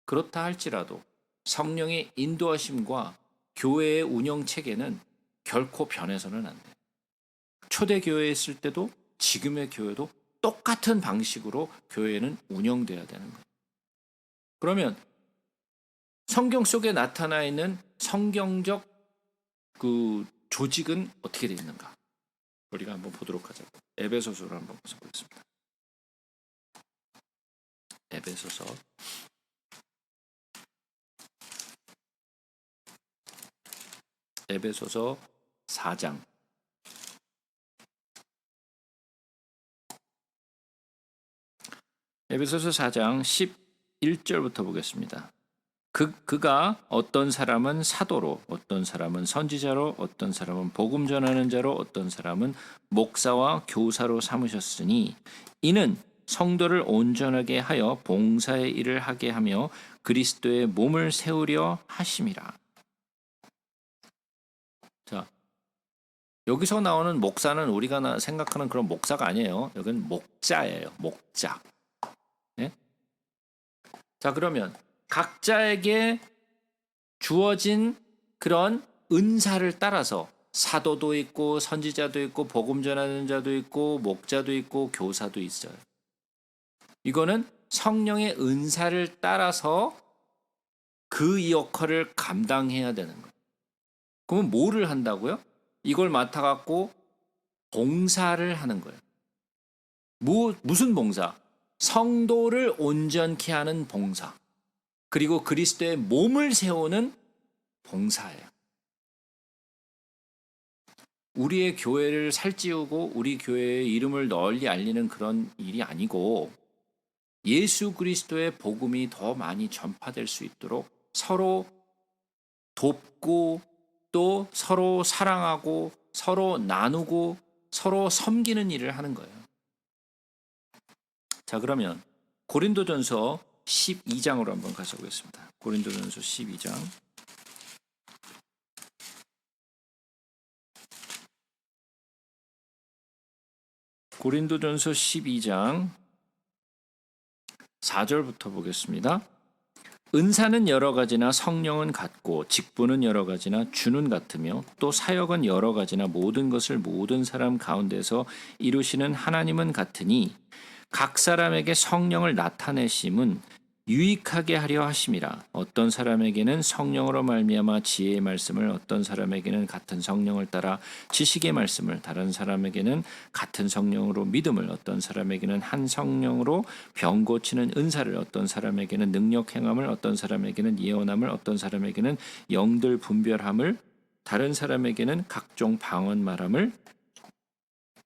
그렇다 할지라도 성령의 인도하심과 교회의 운영 체계는 결코 변해서는 안 돼요. 초대교회에 있을 때도 지금의 교회도 똑같은 방식으로 교회는 운영돼야 되는 거예요. 그러면 성경 속에 나타나 있는 성경적 그 조직은 어떻게 되어 있는가? 우리가 한번 보도록 하자고. 에베소서를 한번 보겠습니다. 에베소서 4장. 에베소서 4장 11절부터 보겠습니다. 그가 어떤 사람은 사도로, 어떤 사람은 선지자로, 어떤 사람은 복음 전하는 자로, 어떤 사람은 목사와 교사로 삼으셨으니 이는 성도를 온전하게 하여 봉사의 일을 하게 하며 그리스도의 몸을 세우려 하심이라. 자, 여기서 나오는 목사는 우리가 생각하는 그런 목사가 아니에요. 여기는 목자예요. 목자. 네? 자, 그러면 각자에게 주어진 그런 은사를 따라서 사도도 있고 선지자도 있고 복음 전하는 자도 있고 목자도 있고 교사도 있어요. 이거는 성령의 은사를 따라서 그 역할을 감당해야 되는 거예요. 그러면 뭐를 한다고요? 이걸 맡아갖고 봉사를 하는 거예요. 무슨 봉사? 성도를 온전케 하는 봉사. 그리고 그리스도의 몸을 세우는 봉사예요. 우리의 교회를 살찌우고 우리 교회의 이름을 널리 알리는 그런 일이 아니고 예수 그리스도의 복음이 더 많이 전파될 수 있도록 서로 돕고 또 서로 사랑하고 서로 나누고 서로 섬기는 일을 하는 거예요. 자, 그러면 고린도전서 12장으로 한번 가셔보겠습니다. 고린도전서 12장. 고린도전서 12장 4절부터 보겠습니다. 은사는 여러 가지나 성령은 같고 직분은 여러 가지나 주는 같으며 또 사역은 여러 가지나 모든 것을 모든 사람 가운데서 이루시는 하나님은 같으니 각 사람에게 성령을 나타내심은 유익하게 하려 하심이라. 어떤 사람에게는 성령으로 말미암아 지혜의 말씀을, 어떤 사람에게는 같은 성령을 따라 지식의 말씀을, 다른 사람에게는 같은 성령으로 믿음을, 어떤 사람에게는 한 성령으로 병 고치는 은사를, 어떤 사람에게는 능력 행함을, 어떤 사람에게는 예언함을, 어떤 사람에게는 영들 분별함을, 다른 사람에게는 각종 방언 말함을,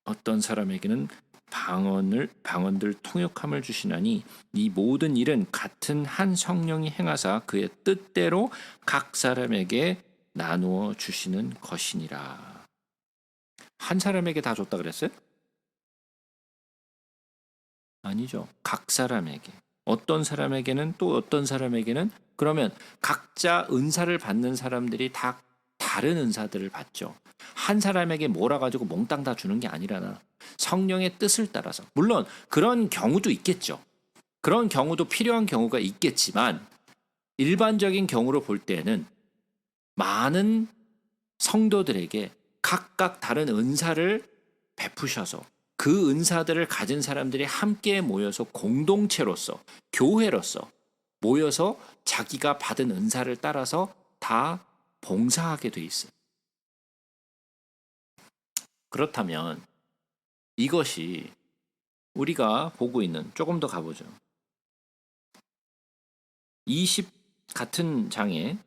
어떤 사람에게는 방언들 통역함을 주시나니 이 모든 일은 같은 한 성령이 행하사 그의 뜻대로 각 사람에게 나누어 주시는 것이니라. 한 사람에게 다 줬다 그랬어요? 아니죠. 각 사람에게. 어떤 사람에게는 또 어떤 사람에게는 그러면 각자 은사를 받는 사람들이 다 다른 은사들을 받죠. 한 사람에게 몰아가지고 몽땅 다 주는 게 아니라나 성령의 뜻을 따라서 물론 그런 경우도 있겠죠. 그런 경우도 필요한 경우가 있겠지만 일반적인 경우로 볼 때는 많은 성도들에게 각각 다른 은사를 베푸셔서 그 은사들을 가진 사람들이 함께 모여서 공동체로서 교회로서 모여서 자기가 받은 은사를 따라서 다 봉사하게 돼 있어요. 그렇다면 이것이 우리가 보고 있는 조금 더 가보죠. 20 같은 장에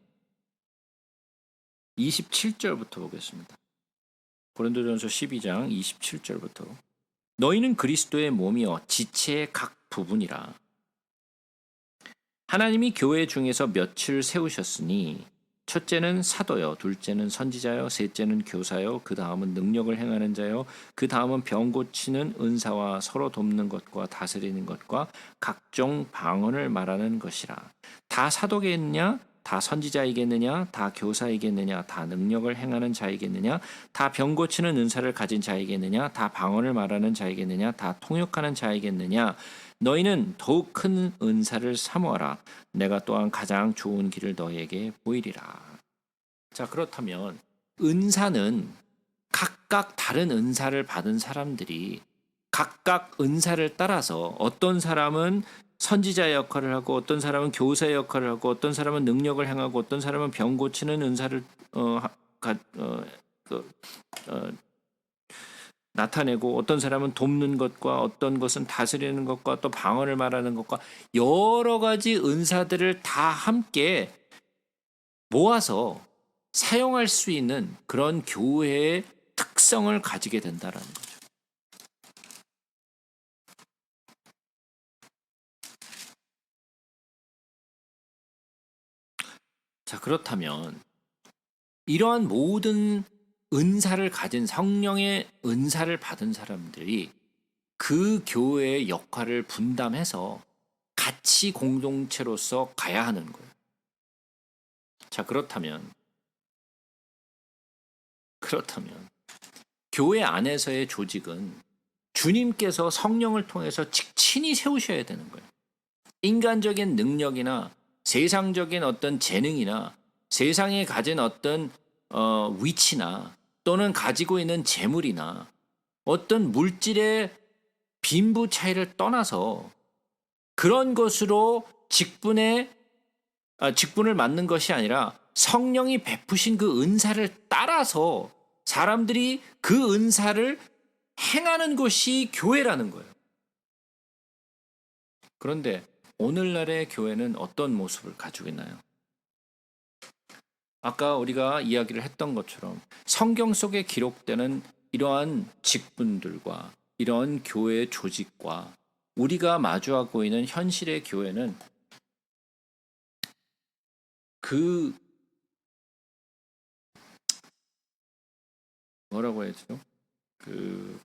27절부터 보겠습니다. 고린도전서 12장 27절부터 너희는 그리스도의 몸이요 지체의 각 부분이라. 하나님이 교회 중에서 며칠 세우셨으니 첫째는 사도요, 둘째는 선지자요, 셋째는 교사요, 그 다음은 능력을 행하는 자요, 그 다음은 병 고치는 은사와 서로 돕는 것과 다스리는 것과 각종 방언을 말하는 것이라. 다 사도겠느냐? 다 선지자이겠느냐? 다 교사이겠느냐? 다 능력을 행하는 자이겠느냐? 다 병 고치는 은사를 가진 자이겠느냐? 다 방언을 말하는 자이겠느냐? 다 통역하는 자이겠느냐? 너희는 더욱 큰 은사를 사모하라. 내가 또한 가장 좋은 길을 너희에게 보이리라. 자, 그렇다면 은사는 각각 다른 은사를 받은 사람들이 각각 은사를 따라서 어떤 사람은 선지자의 역할을 하고 어떤 사람은 교사의 역할을 하고 어떤 사람은 능력을 행하고 어떤 사람은 병 고치는 은사를 나타내고 어떤 사람은 돕는 것과 어떤 것은 다스리는 것과 또 방언을 말하는 것과 여러 가지 은사들을 다 함께 모아서 사용할 수 있는 그런 교회의 특성을 가지게 된다라는 거죠. 자, 그렇다면 이러한 모든 은사를 가진 성령의 은사를 받은 사람들이 그 교회의 역할을 분담해서 같이 공동체로서 가야 하는 거예요. 자, 그렇다면 교회 안에서의 조직은 주님께서 성령을 통해서 직친이 세우셔야 되는 거예요. 인간적인 능력이나 세상적인 어떤 재능이나 세상에 가진 어떤 위치나 또는 가지고 있는 재물이나 어떤 물질의 빈부 차이를 떠나서 그런 것으로 직분을 맡는 것이 아니라 성령이 베푸신 그 은사를 따라서 사람들이 그 은사를 행하는 것이 교회라는 거예요. 그런데 오늘날의 교회는 어떤 모습을 가지고 있나요? 아까 우리가 이야기를 했던 것처럼 성경 속에 기록되는 이러한 직분들과 이러한 교회의 조직과 우리가 마주하고 있는 현실의 교회는 그 뭐라고 해야죠? 그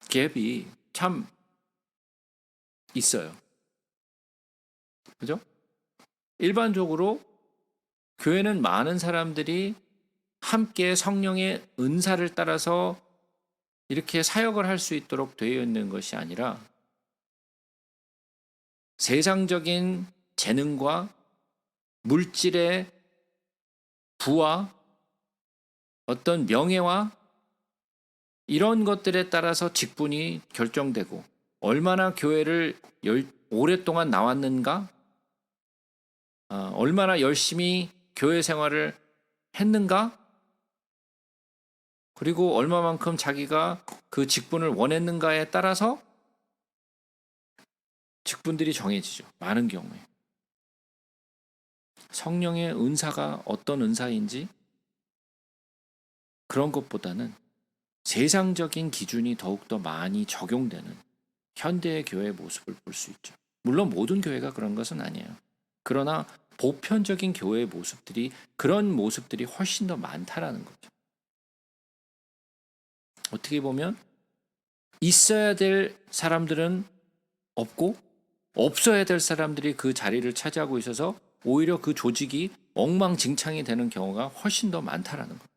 갭이 참 있어요. 그죠? 일반적으로 교회는 많은 사람들이 함께 성령의 은사를 따라서 이렇게 사역을 할 수 있도록 되어 있는 것이 아니라 세상적인 재능과 물질의 부와 어떤 명예와 이런 것들에 따라서 직분이 결정되고 얼마나 교회를 오랫동안 나왔는가, 얼마나 열심히 교회 생활을 했는가, 그리고 얼마만큼 자기가 그 직분을 원했는가에 따라서 직분들이 정해지죠. 많은 경우에. 성령의 은사가 어떤 은사인지 그런 것보다는 세상적인 기준이 더욱더 많이 적용되는 현대의 교회의 모습을 볼 수 있죠. 물론 모든 교회가 그런 것은 아니에요. 그러나 보편적인 교회의 모습들이 그런 모습들이 훨씬 더 많다라는 거죠. 어떻게 보면 있어야 될 사람들은 없고 없어야 될 사람들이 그 자리를 차지하고 있어서 오히려 그 조직이 엉망진창이 되는 경우가 훨씬 더 많다라는 거예요.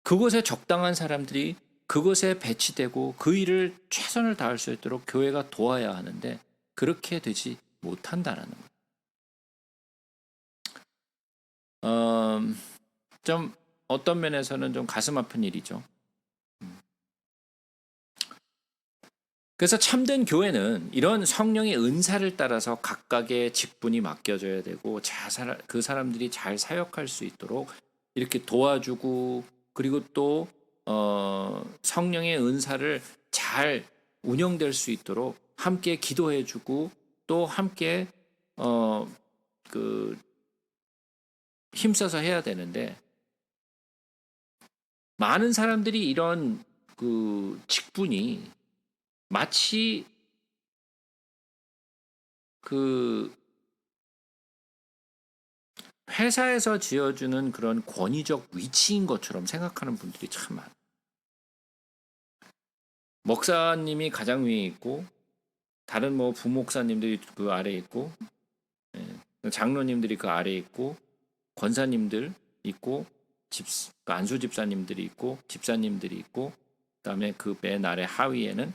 그곳에 적당한 사람들이 그곳에 배치되고 그 일을 최선을 다할 수 있도록 교회가 도와야 하는데 그렇게 되지 못한다라는 거예요. 좀 어떤 면에서는 좀 가슴 아픈 일이죠. 그래서 참된 교회는 이런 성령의 은사를 따라서 각각의 직분이 맡겨져야 되고 그 사람들이 잘 사역할 수 있도록 이렇게 도와주고 그리고 또 성령의 은사를 잘 운영될 수 있도록 함께 기도해주고 또 함께 힘써서 해야 되는데 많은 사람들이 이런 그 직분이 마치 그 회사에서 지어주는 그런 권위적 위치인 것처럼 생각하는 분들이 참 많아요. 목사님이 가장 위에 있고 다른 뭐 부목사님들이 그 아래에 있고 장로님들이 그 아래에 있고 권사님들 있고 그 안수 집사님들이 있고 집사님들이 있고 그다음에 그 맨 아래 하위에는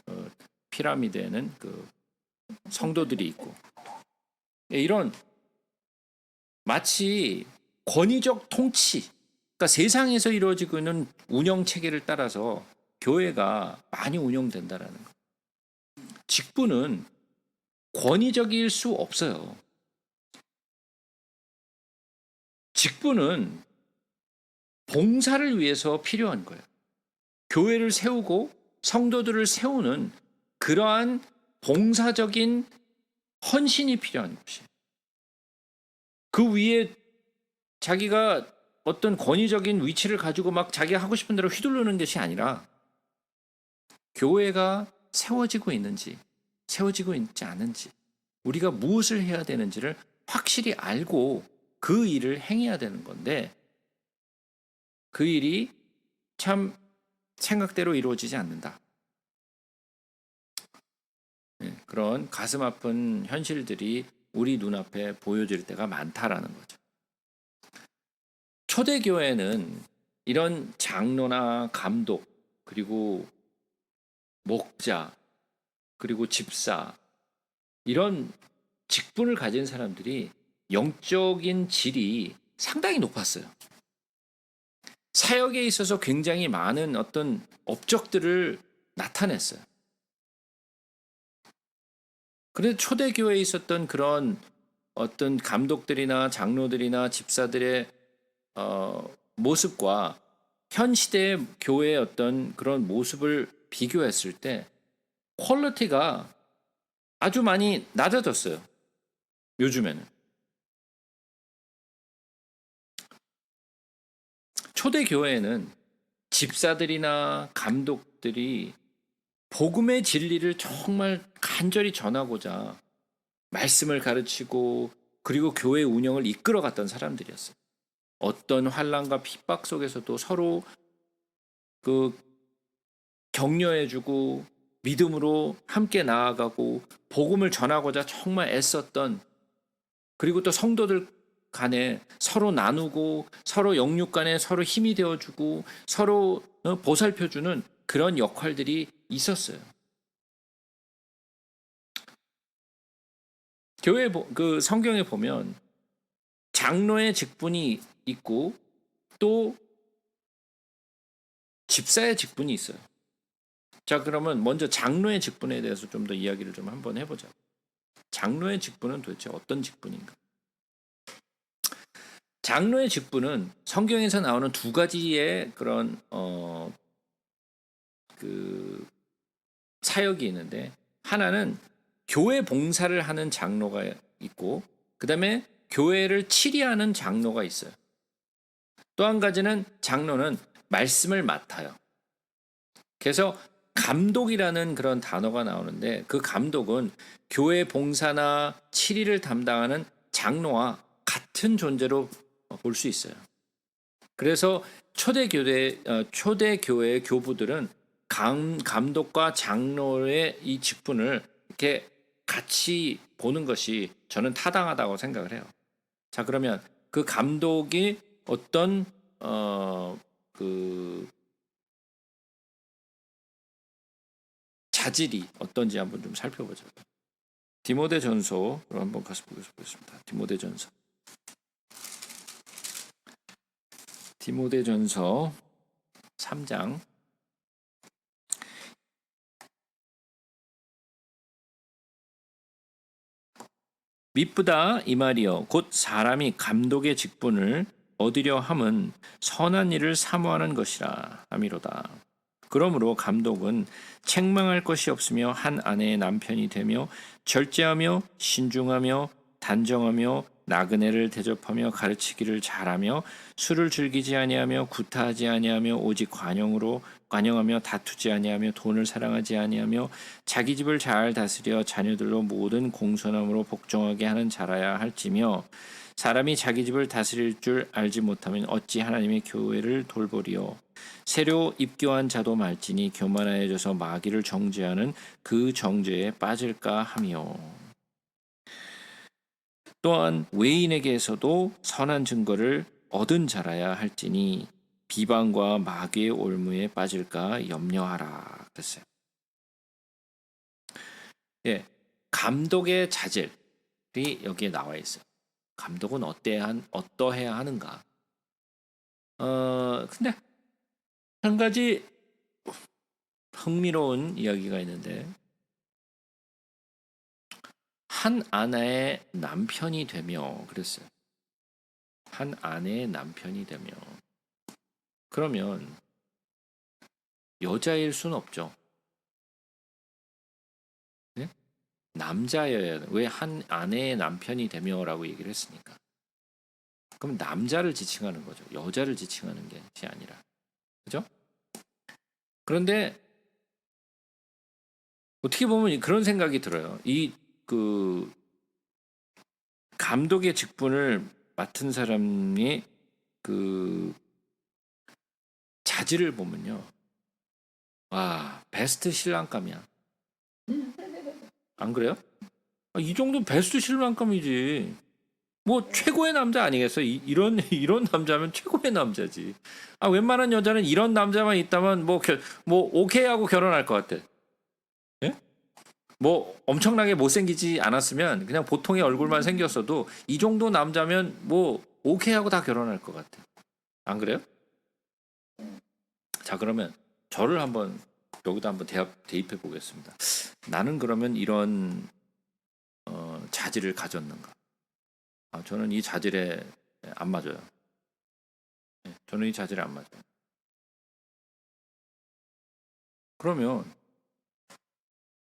그 피라미드에는 그 성도들이 있고 이런 마치 권위적 통치, 그러니까 세상에서 이루어지고 있는 운영 체계를 따라서 교회가 많이 운영된다라는 거. 직분은 권위적일 수 없어요. 직분은 봉사를 위해서 필요한 거예요. 교회를 세우고 성도들을 세우는 그러한 봉사적인 헌신이 필요한 것이에요. 그 위에 자기가 어떤 권위적인 위치를 가지고 막 자기가 하고 싶은 대로 휘두르는 것이 아니라 교회가 세워지고 있는지 세워지고 있지 않은지 우리가 무엇을 해야 되는지를 확실히 알고 그 일을 행해야 되는 건데 그 일이 참 생각대로 이루어지지 않는다. 그런 가슴 아픈 현실들이 우리 눈앞에 보여질 때가 많다라는 거죠. 초대교회는 이런 장로나 감독 그리고 목자 그리고 집사 이런 직분을 가진 사람들이 영적인 질이 상당히 높았어요. 사역에 있어서 굉장히 많은 어떤 업적들을 나타냈어요. 그런데 초대교회에 있었던 그런 어떤 감독들이나 장로들이나 집사들의 모습과 현 시대의 교회의 어떤 그런 모습을 비교했을 때 퀄리티가 아주 많이 낮아졌어요. 요즘에는. 초대교회에는 집사들이나 감독들이 복음의 진리를 정말 간절히 전하고자 말씀을 가르치고 그리고 교회 운영을 이끌어갔던 사람들이었어요. 어떤 환난과 핍박 속에서도 서로 그 격려해주고 믿음으로 함께 나아가고 복음을 전하고자 정말 애썼던 그리고 또 성도들 간에 서로 나누고 서로 영육 간에 서로 힘이 되어주고 서로 보살펴주는 그런 역할들이 있었어요. 교회 그 성경에 보면 장로의 직분이 있고 또 집사의 직분이 있어요. 자, 그러면 먼저 장로의 직분에 대해서 좀 더 이야기를 좀 한번 해보자. 장로의 직분은 도대체 어떤 직분인가? 장로의 직분은 성경에서 나오는 두 가지의 그런 그 사역이 있는데 하나는 교회 봉사를 하는 장로가 있고 그다음에 교회를 치리하는 장로가 있어요. 또 한 가지는 장로는 말씀을 맡아요. 그래서 감독이라는 그런 단어가 나오는데 그 감독은 교회 봉사나 치리를 담당하는 장로와 같은 존재로 볼 수 있어요. 그래서 초대교회의 교부들은 감독과 장로의 이 직분을 이렇게 같이 보는 것이 저는 타당하다고 생각을 해요. 자, 그러면 그 감독이 어떤 그 자질이 어떤지 한번 좀 살펴보죠. 디모데전서로 한번 가서 보겠습니다. 디모데전서 3장 미쁘다 이 말이여 곧 사람이 감독의 직분을 얻으려 함은 선한 일을 사모하는 것이라 함이로다. 그러므로 감독은 책망할 것이 없으며 한 아내의 남편이 되며 절제하며 신중하며 단정하며 나그네를 대접하며 가르치기를 잘하며 술을 즐기지 아니하며 구타하지 아니하며 오직 관용하며 다투지 아니하며 돈을 사랑하지 아니하며 자기 집을 잘 다스려 자녀들로 모든 공손함으로 복종하게 하는 자라야 할지며 사람이 자기 집을 다스릴 줄 알지 못하면 어찌 하나님의 교회를 돌보리요. 새로 입교한 자도 말지니 교만하여져서 마귀를 정죄하는 그 정죄에 빠질까 하며 또한 외인에게서도 선한 증거를 얻은 자라야 할지니 비방과 마귀의 올무에 빠질까 염려하라 그랬어요. 예, 감독의 자질이 여기에 나와 있어요. 감독은 어떠해야 하는가? 근데 한 가지 흥미로운 이야기가 있는데 한 아내의 남편이 되며 그랬어요. 한 아내의 남편이 되며 그러면 여자일 수는 없죠. 네? 남자여야 돼. 왜 한 아내의 남편이 되며라고 얘기를 했으니까. 그럼 남자를 지칭하는 거죠. 여자를 지칭하는 것이 아니라. 그죠? 그런데 어떻게 보면 그런 생각이 들어요. 그 감독의 직분을 맡은 사람이 그 자질을 보면요. 와, 베스트 신랑감이야. 안 그래요? 이 정도는 베스트 신랑감이지. 뭐 최고의 남자 아니겠어? 이런 남자면 최고의 남자지. 웬만한 여자는 이런 남자만 있다면 뭐 오케이 하고 결혼할 것 같아. 예? 뭐 엄청나게 못생기지 않았으면 그냥 보통의 얼굴만 생겼어도 이 정도 남자면 뭐 오케이 하고 다 결혼할 것 같아. 안 그래요? 자, 그러면 저를 한번 여기다 한번 대입해 보겠습니다. 나는 그러면 이런 자질을 가졌는가? 저는 이 자질에 안 맞아요. 저는 이 자질에 안 맞아요. 그러면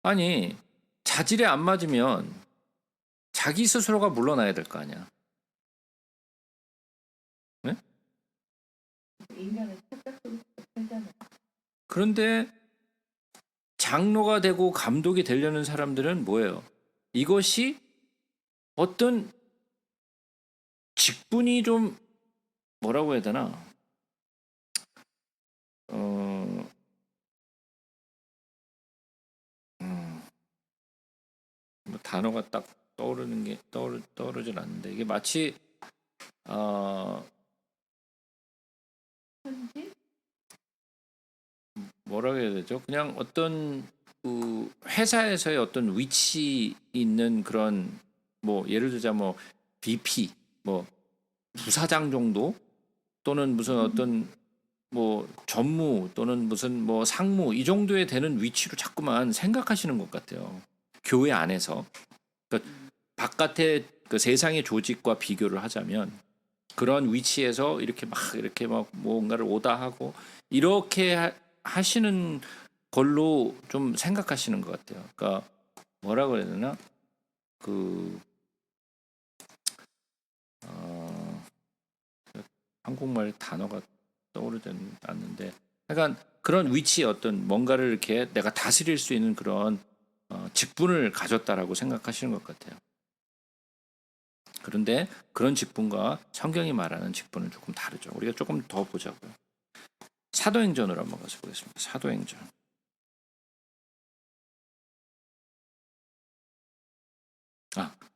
아니 자질에 안 맞으면 자기 스스로가 물러나야 될 거 아니야. 네? 인간은 착각도 살잖아. 그런데 장로가 되고 감독이 되려는 사람들은 뭐예요? 이것이 어떤 직분이 좀 뭐라고 해야 되나? 뭐 단어가 딱 떠오르는 게 떠오르질 않는데 이게 마치 현지? 뭐라고 해야 되죠? 그냥 어떤 그 회사에서의 어떤 위치 있는 그런 뭐 예를 들자 뭐 VP 뭐 부사장 정도 또는 무슨 어떤 뭐 전무 또는 무슨 뭐 상무 이 정도에 되는 위치로 자꾸만 생각하시는 것 같아요. 교회 안에서 그러니까 바깥의 그 세상의 조직과 비교를 하자면 그런 위치에서 이렇게 막 뭔가를 오다하고 이렇게 하시는 걸로 좀 생각하시는 것 같아요. 그러니까 뭐라고 해야 되나 그 한국말 단어가 떠오르지 않는데 약간 그런 위치에 어떤 뭔가를 이렇게 내가 다스릴 수 있는 그런 직분을 가졌다라고 생각하시는 것 같아요. 그런데 그런 직분과 성경이 말하는 직분은 조금 다르죠. 우리가 조금 더 보자고요. 사도행전으로 한번 가서 보겠습니다. 사도행전.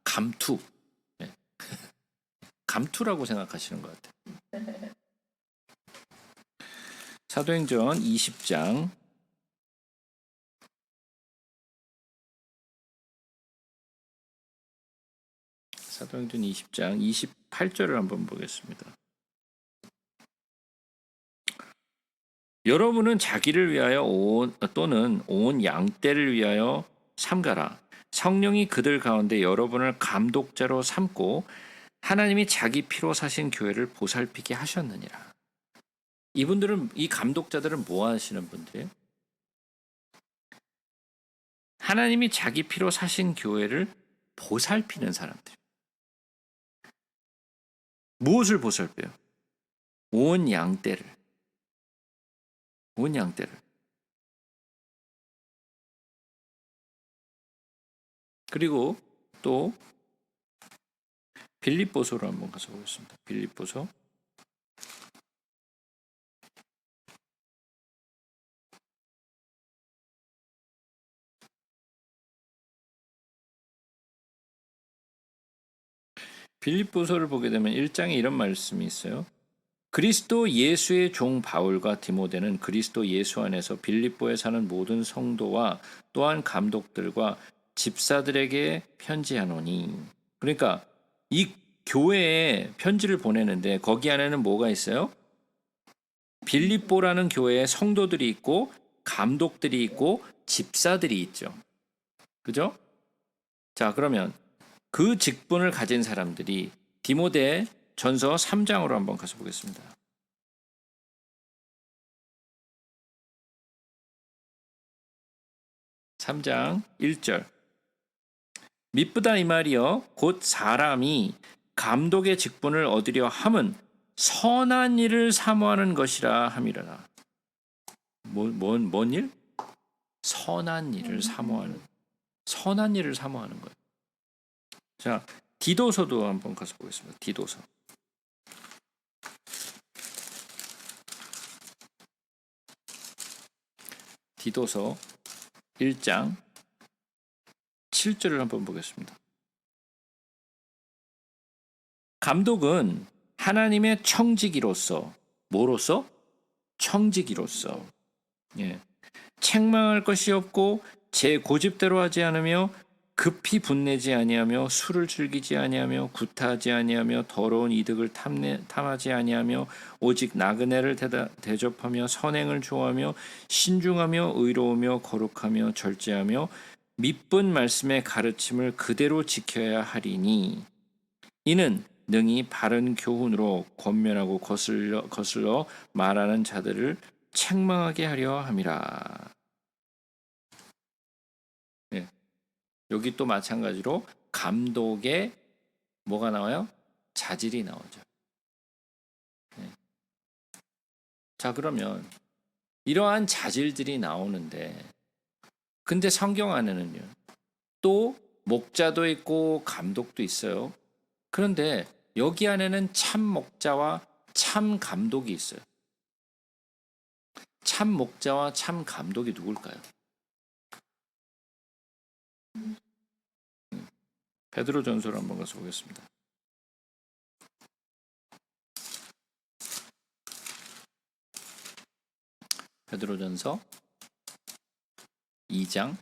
감투. 네. 감투라고 생각하시는 것 같아요. 사도행전 20장 사도행전 20장 28절을 한번 보겠습니다. 여러분은 자기를 위하여 또는 온 양떼를 위하여 삼가라. 성령이 그들 가운데 여러분을 감독자로 삼고 하나님이 자기 피로 사신 교회를 보살피게 하셨느니라. 이분들은, 이 감독자들은 뭐 하시는 분들이에요? 하나님이 자기 피로 사신 교회를 보살피는 사람들. 무엇을 보살펴요? 온 양떼를. 온 양떼를. 그리고 또 빌립보서로 한번 가서 보겠습니다. 빌립보서 '빌립보서를 보게 되면 1장에 이런 말씀이 있어요. 그리스도 예수의 종 바울과 디모데는 그리스도 예수 안에서 빌립보에 사는 모든 성도와 또한 감독들과 집사들에게 편지하노니. 그러니까 이 교회에 편지를 보내는데 거기 안에는 뭐가 있어요? 빌립보라는 교회에 성도들이 있고 감독들이 있고 집사들이 있죠. 그죠? 자, 그러면 그 직분을 가진 사람들이 디모데 전서 3장으로 한번 가서 보겠습니다. (3장) 1절 미쁘다 이 말이여 곧 사람이 감독의 직분을 얻으려 함은 선한 일을 사모하는 것이라 함이라. 뭔 일? 선한 일을 사모하는. 선한 일을 사모하는 거예요. 자, 디도서도 한번 가서 보겠습니다. 디도서. 디도서 1장 7절을 한번 보겠습니다. 감독은 하나님의 청지기로서 뭐로서? 청지기로서 책망할 것이 없고 제 고집대로 하지 않으며 급히 분내지 아니하며 술을 즐기지 아니하며 구타하지 아니하며 더러운 이득을 탐하지 아니하며 오직 나그네를 대접하며 선행을 좋아하며 신중하며 의로우며 거룩하며 절제하며 미쁜 말씀의 가르침을 그대로 지켜야 하리니 이는 능히 바른 교훈으로 권면하고 거슬러 말하는 자들을 책망하게 하려 함이라. 여기 또 마찬가지로 감독의 뭐가 나와요? 자질이 나오죠. 자, 그러면 이러한 자질들이 나오는데 근데 성경 안에는요. 또 목자도 있고 감독도 있어요. 그런데 여기 안에는 참 목자와 참 감독이 있어요. 참 목자와 참 감독이 누굴까요? 베드로전서로 한번 가서 보겠습니다. 베드로전서 2장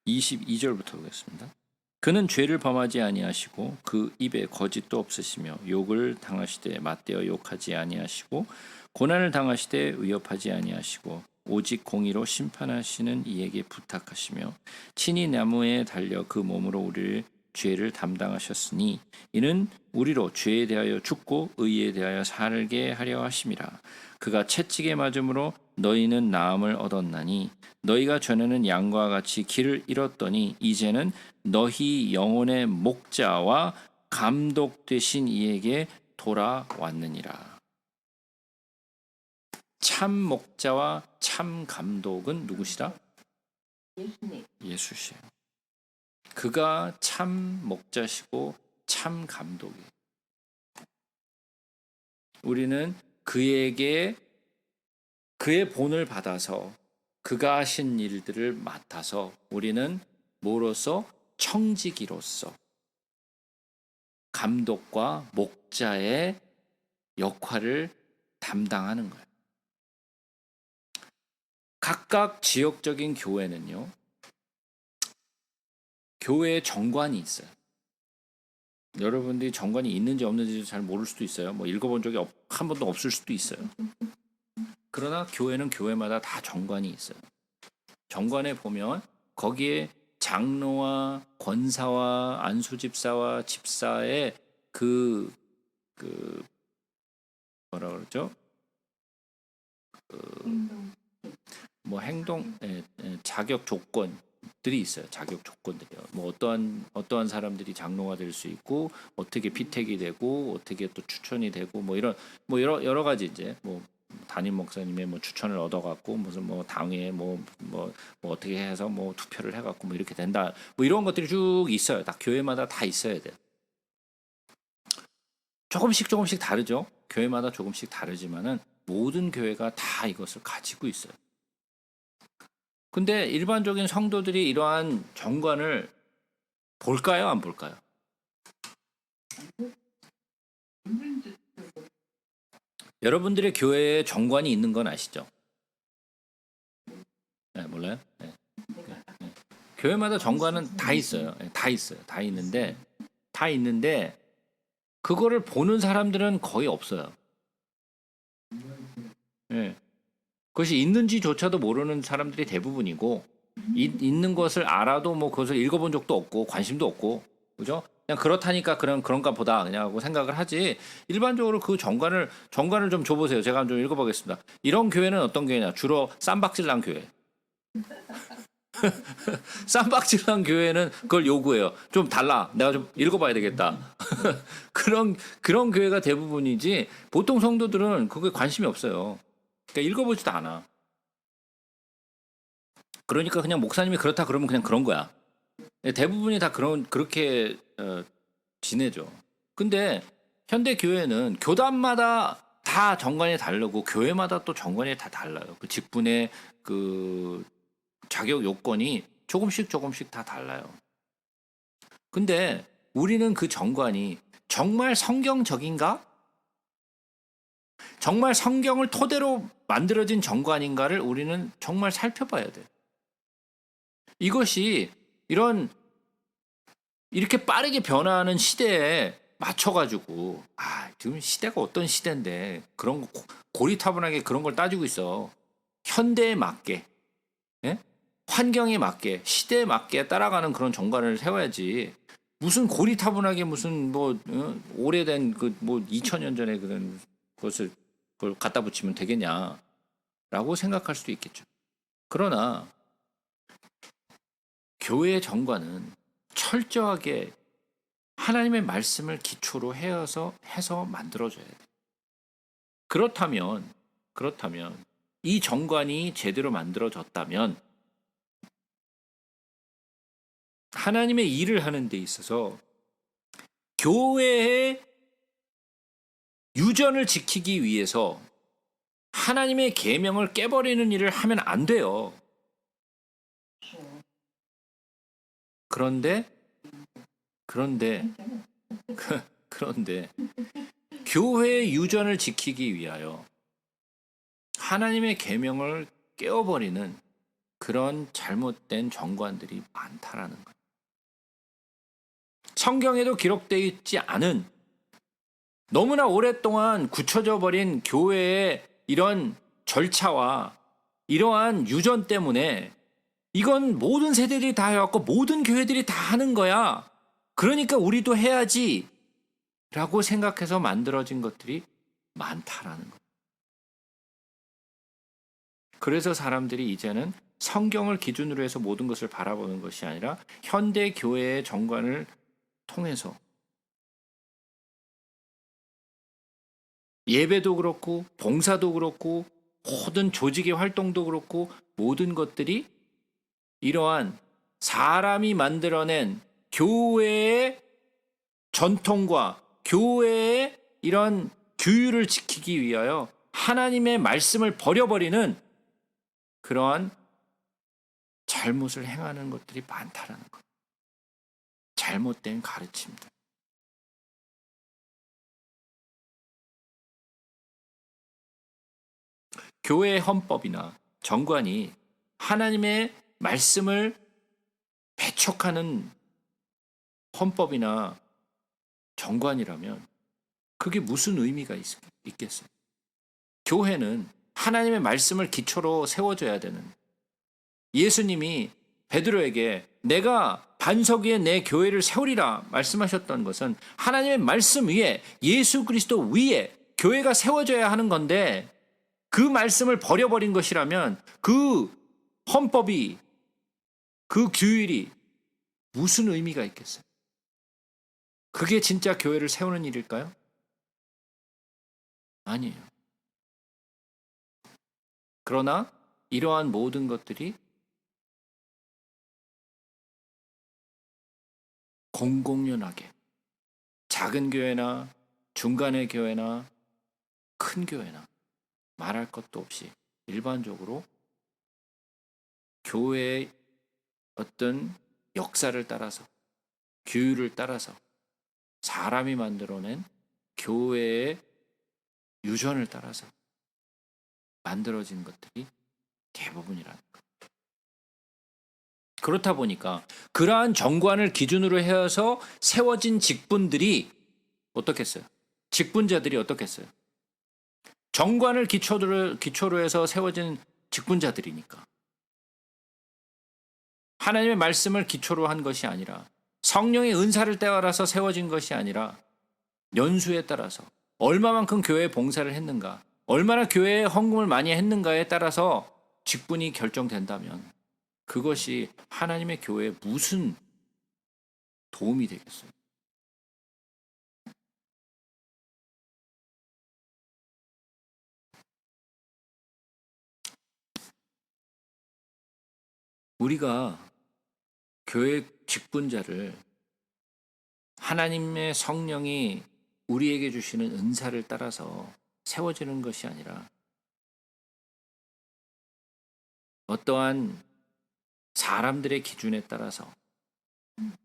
22절부터 보겠습니다. 그는 죄를 범하지 아니하시고 그 입에 거짓도 없으시며 욕을 당하시되 맞대어 욕하지 아니하시고 고난을 당하시되 위협하지 아니하시고 오직 공의로 심판하시는 이에게 부탁하시며 친히 나무에 달려 그 몸으로 우리를 죄를 담당하셨으니 이는 우리로 죄에 대하여 죽고 의에 대하여 살게 하려 하심이라. 그가 채찍에 맞음으로 너희는 나음을 얻었나니 너희가 전에는 양과 같이 길을 잃었더니 이제는 너희 영혼의 목자와 감독 되신 이에게 돌아왔느니라. 참 목자와 참 감독은 누구시다? 예수님. 예수시에요. 그가 참 목자시고 참 감독이에요. 우리는 그에게 그의 본을 받아서 그가 하신 일들을 맡아서 우리는 뭐로서 청지기로서 감독과 목자의 역할을 담당하는 거예요. 각각 지역적인 교회는요, 교회에 정관이 있어요. 여러분들이 정관이 있는지 없는지 잘 모를 수도 있어요. 뭐 읽어본 적이 한 번도 없을 수도 있어요. 그러나 교회는 교회마다 다 정관이 있어요. 정관에 보면 거기에 장로와 권사와 안수집사와 집사의 그 뭐라 그러죠? 뭐 행동 자격 조건들이 있어요. 자격 조건들이요. 뭐 어떠한 사람들이 장로가 될 수 있고 어떻게 피택이 되고 어떻게 또 추천이 되고 뭐 이런 뭐 여러 가지 이제 뭐 담임 목사님의 뭐 추천을 얻어갖고 무슨 뭐 당에 뭐 어떻게 해서 뭐 투표를 해갖고 뭐 이렇게 된다 뭐 이런 것들이 쭉 있어요. 다 교회마다 다 있어야 돼요. 조금씩 다르죠. 교회마다 조금씩 다르지만은 모든 교회가 다 이것을 가지고 있어요. 근데 일반적인 성도들이 이러한 정관을 볼까요? 안 볼까요? 여러분들의 교회에 정관이 있는 건 아시죠? 네, 몰라요? 네. 네. 교회마다 정관은 다 있어요. 네, 다 있어요. 다 있는데 그거를 보는 사람들은 거의 없어요. 네. 그것이 있는지조차도 모르는 사람들이 대부분이고 있는 것을 알아도 뭐 그것을 읽어본 적도 없고 관심도 없고 그죠? 그냥 그렇다니까 그런가 보다 그냥 하고 생각을 하지 일반적으로 그 정관을 좀 줘보세요. 제가 좀 읽어보겠습니다. 이런 교회는 어떤 교회냐? 주로 쌈박질난 교회. 쌈박질난 교회는 그걸 요구해요. 좀 달라. 내가 좀 읽어봐야 되겠다. 그런 교회가 대부분이지 보통 성도들은 그게 관심이 없어요. 그러니까 읽어보지도 않아. 그러니까 그냥 목사님이 그렇다 그러면 그냥 그런 거야. 대부분이 다 그렇게 지내죠. 근데 현대 교회는 교단마다 다 정관이 다르고 교회마다 또 정관이 다 달라요. 그 직분의 그 자격 요건이 조금씩 다 달라요. 근데 우리는 그 정관이 정말 성경적인가? 정말 성경을 토대로 만들어진 정관인가를 우리는 정말 살펴봐야 돼요. 이것이 이렇게 빠르게 변화하는 시대에 맞춰가지고 지금 시대가 어떤 시대인데 그런 거 고리타분하게 그런 걸 따지고 있어. 현대에 맞게 예? 환경에 맞게 시대에 맞게 따라가는 그런 정관을 세워야지. 무슨 고리타분하게 무슨 뭐 오래된 그 뭐 2000년 전에 그런 것을 그걸 갖다 붙이면 되겠냐라고 생각할 수도 있겠죠. 그러나 교회의 정관은 철저하게 하나님의 말씀을 기초로 해서 만들어줘야 돼. 그렇다면 이 정관이 제대로 만들어졌다면 하나님의 일을 하는 데 있어서 교회의 유전을 지키기 위해서 하나님의 계명을 깨버리는 일을 하면 안 돼요. 그런데 교회의 유전을 지키기 위하여 하나님의 계명을 깨어버리는 그런 잘못된 정관들이 많다라는 거예요. 성경에도 기록되어 있지 않은 너무나 오랫동안 굳혀져 버린 교회의 이런 절차와 이러한 유전 때문에 이건 모든 세대들이 다 해왔고 모든 교회들이 다 하는 거야. 그러니까 우리도 해야지 라고 생각해서 만들어진 것들이 많다라는 거예요. 그래서 사람들이 이제는 성경을 기준으로 해서 모든 것을 바라보는 것이 아니라 현대 교회의 정관을 통해서 예배도 그렇고 봉사도 그렇고 모든 조직의 활동도 그렇고 모든 것들이 이러한 사람이 만들어낸 교회의 전통과 교회의 이런 규율을 지키기 위하여 하나님의 말씀을 버려버리는 그러한 잘못을 행하는 것들이 많다라는 것. 잘못된 가르침들. 교회의 헌법이나 정관이 하나님의 말씀을 배척하는 헌법이나 정관이라면 그게 무슨 의미가 있겠어요? 교회는 하나님의 말씀을 기초로 세워져야 되는, 예수님이 베드로에게 내가 반석 위에 내 교회를 세우리라 말씀하셨던 것은 하나님의 말씀 위에, 예수 그리스도 위에 교회가 세워져야 하는 건데, 그 말씀을 버려버린 것이라면 그 헌법이, 그 규율이 무슨 의미가 있겠어요? 그게 진짜 교회를 세우는 일일까요? 아니에요. 그러나 이러한 모든 것들이 공공연하게 작은 교회나 중간의 교회나 큰 교회나 말할 것도 없이 일반적으로 교회의 어떤 역사를 따라서, 규율을 따라서 사람이 만들어낸 교회의 유전을 따라서 만들어진 것들이 대부분이라는 것. 그렇다 보니까 그러한 정관을 기준으로 해서 세워진 직분들이 어떻겠어요? 직분자들이 어떻겠어요? 정관을 기초로 해서 세워진 직분자들이니까. 하나님의 말씀을 기초로 한 것이 아니라, 성령의 은사를 따라서 세워진 것이 아니라, 연수에 따라서 얼마만큼 교회에 봉사를 했는가, 얼마나 교회에 헌금을 많이 했는가에 따라서 직분이 결정된다면 그것이 하나님의 교회에 무슨 도움이 되겠어요? 우리가 교회 직분자를 하나님의 성령이 우리에게 주시는 은사를 따라서 세워지는 것이 아니라 어떠한 사람들의 기준에 따라서,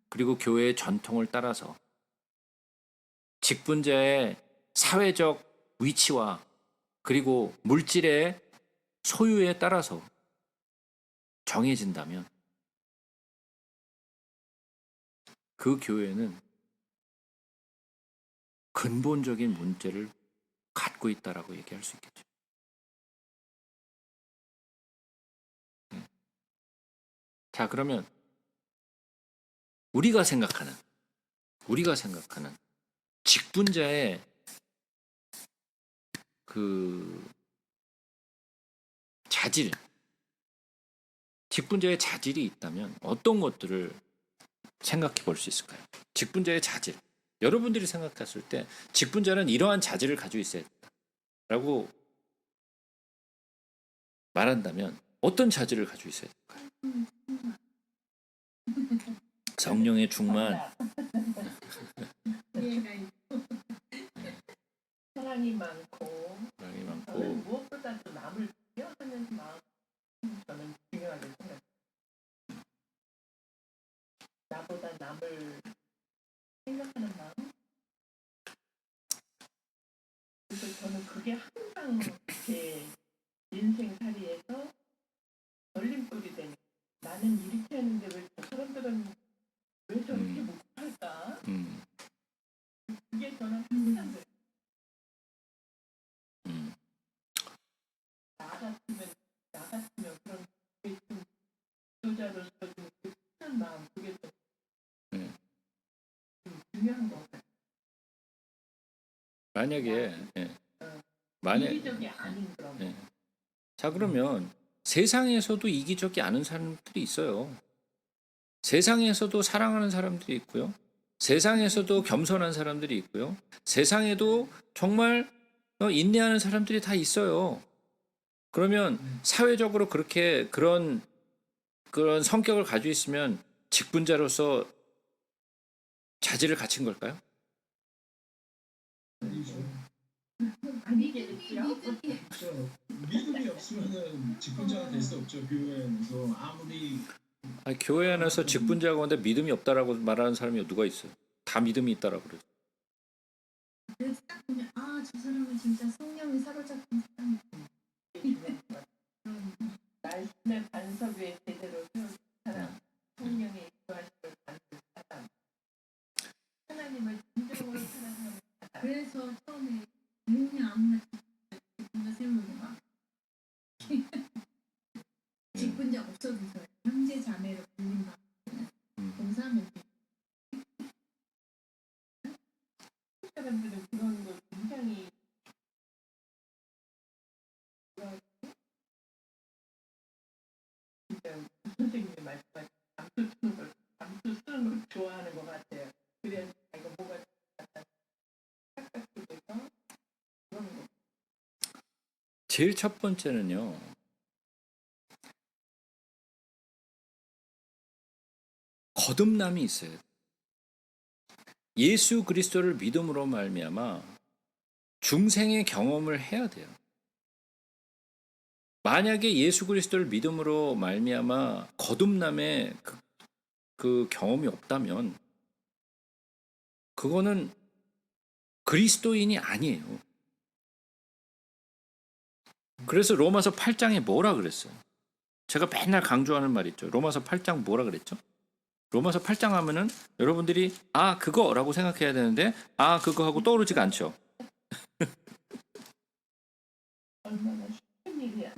그리고 교회의 전통을 따라서 직분자의 사회적 위치와 그리고 물질의 소유에 따라서 정해진다면 그 교회는 근본적인 문제를 갖고 있다라고 얘기할 수 있겠죠. 자, 그러면 우리가 생각하는 직분자의 그 직분자의 자질이 있다면 어떤 것들을 생각해 볼 수 있을까요? 직분자의 자질. 여러분들이 생각했을 때 직분자는 이러한 자질을 가지고 있어야 된다라고 말한다면 어떤 자질을 가지고 있어야 될까요? 성령의 충만, 사랑이 많고 많고, 무엇보다도 남을 기억하는 마음, 저는 중요하게 생각해요. 나보다 남을 생각하는 마음. 그래서 저는 그게 항상 제 인생살이에서 걸림돌이 되는, 나는 이렇게 하는데 왜 저 사람들은 왜 저렇게 못할까? 그게 저는 항상 그래요. 나 같으면 그런 지도자로서 좀 큰 마음, 그게 좀 중요한 것 같아요. 만약에 이기적이 아닌 그런. 자, 그러면 세상에서도 이기적이 않은 사람들이 있어요. 세상에서도 사랑하는 사람들이 있고요. 세상에서도 겸손한 사람들이 있고요. 세상에도 정말 인내하는 사람들이 다 있어요. 그러면 사회적으로 그렇게 그런 성격을 가지고 있으면 직분자로서 자질을 갖춘 걸까요? 아니죠. 아니겠죠? 그렇죠. 믿음이 없으면은 직분자가 될 수 없죠. 교회 안에서 아무리 아니, 교회 안에서 직분자 가운데 믿음이 없다라고 말하는 사람이 누가 있어요? 다 믿음이 있다라고 그러죠. 그래서 딱 보면 저 사람은 진짜 성령이 사로잡힌 사람이다. 말씀의 반석 위에 제대로 세운 사람, 성령의 인도하심을 받는 사람, 하나님을 진정으로 사랑하는 사람. 그래서 처음에 그냥 아무나 직분자 세우는 거야. 직분자 없어도 돼요. 형제 자매로 불린다. 봉사하면 돼. 사람들은 그런 걸 굉장히 진짜 선생님이 말씀하신 감수 쓰는 걸 좋아하는 것 같아요. 그래서 이거 뭐가 착각해서 그런 거. 제일 첫 번째는요. 거듭남이 있어요. 예수 그리스도를 믿음으로 말미암아 중생의 경험을 해야 돼요. 만약에 예수 그리스도를 믿음으로 말미암아 거듭남의 그 경험이 없다면 그거는 그리스도인이 아니에요. 그래서 로마서 8장에 뭐라 그랬어요? 제가 맨날 강조하는 말 있죠. 로마서 8장 뭐라 그랬죠? 로마서 8장 하면은 여러분들이 그거라고 생각해야 되는데 그거 하고 떠오르지가 않죠. 얼마나 쉬운 일이야.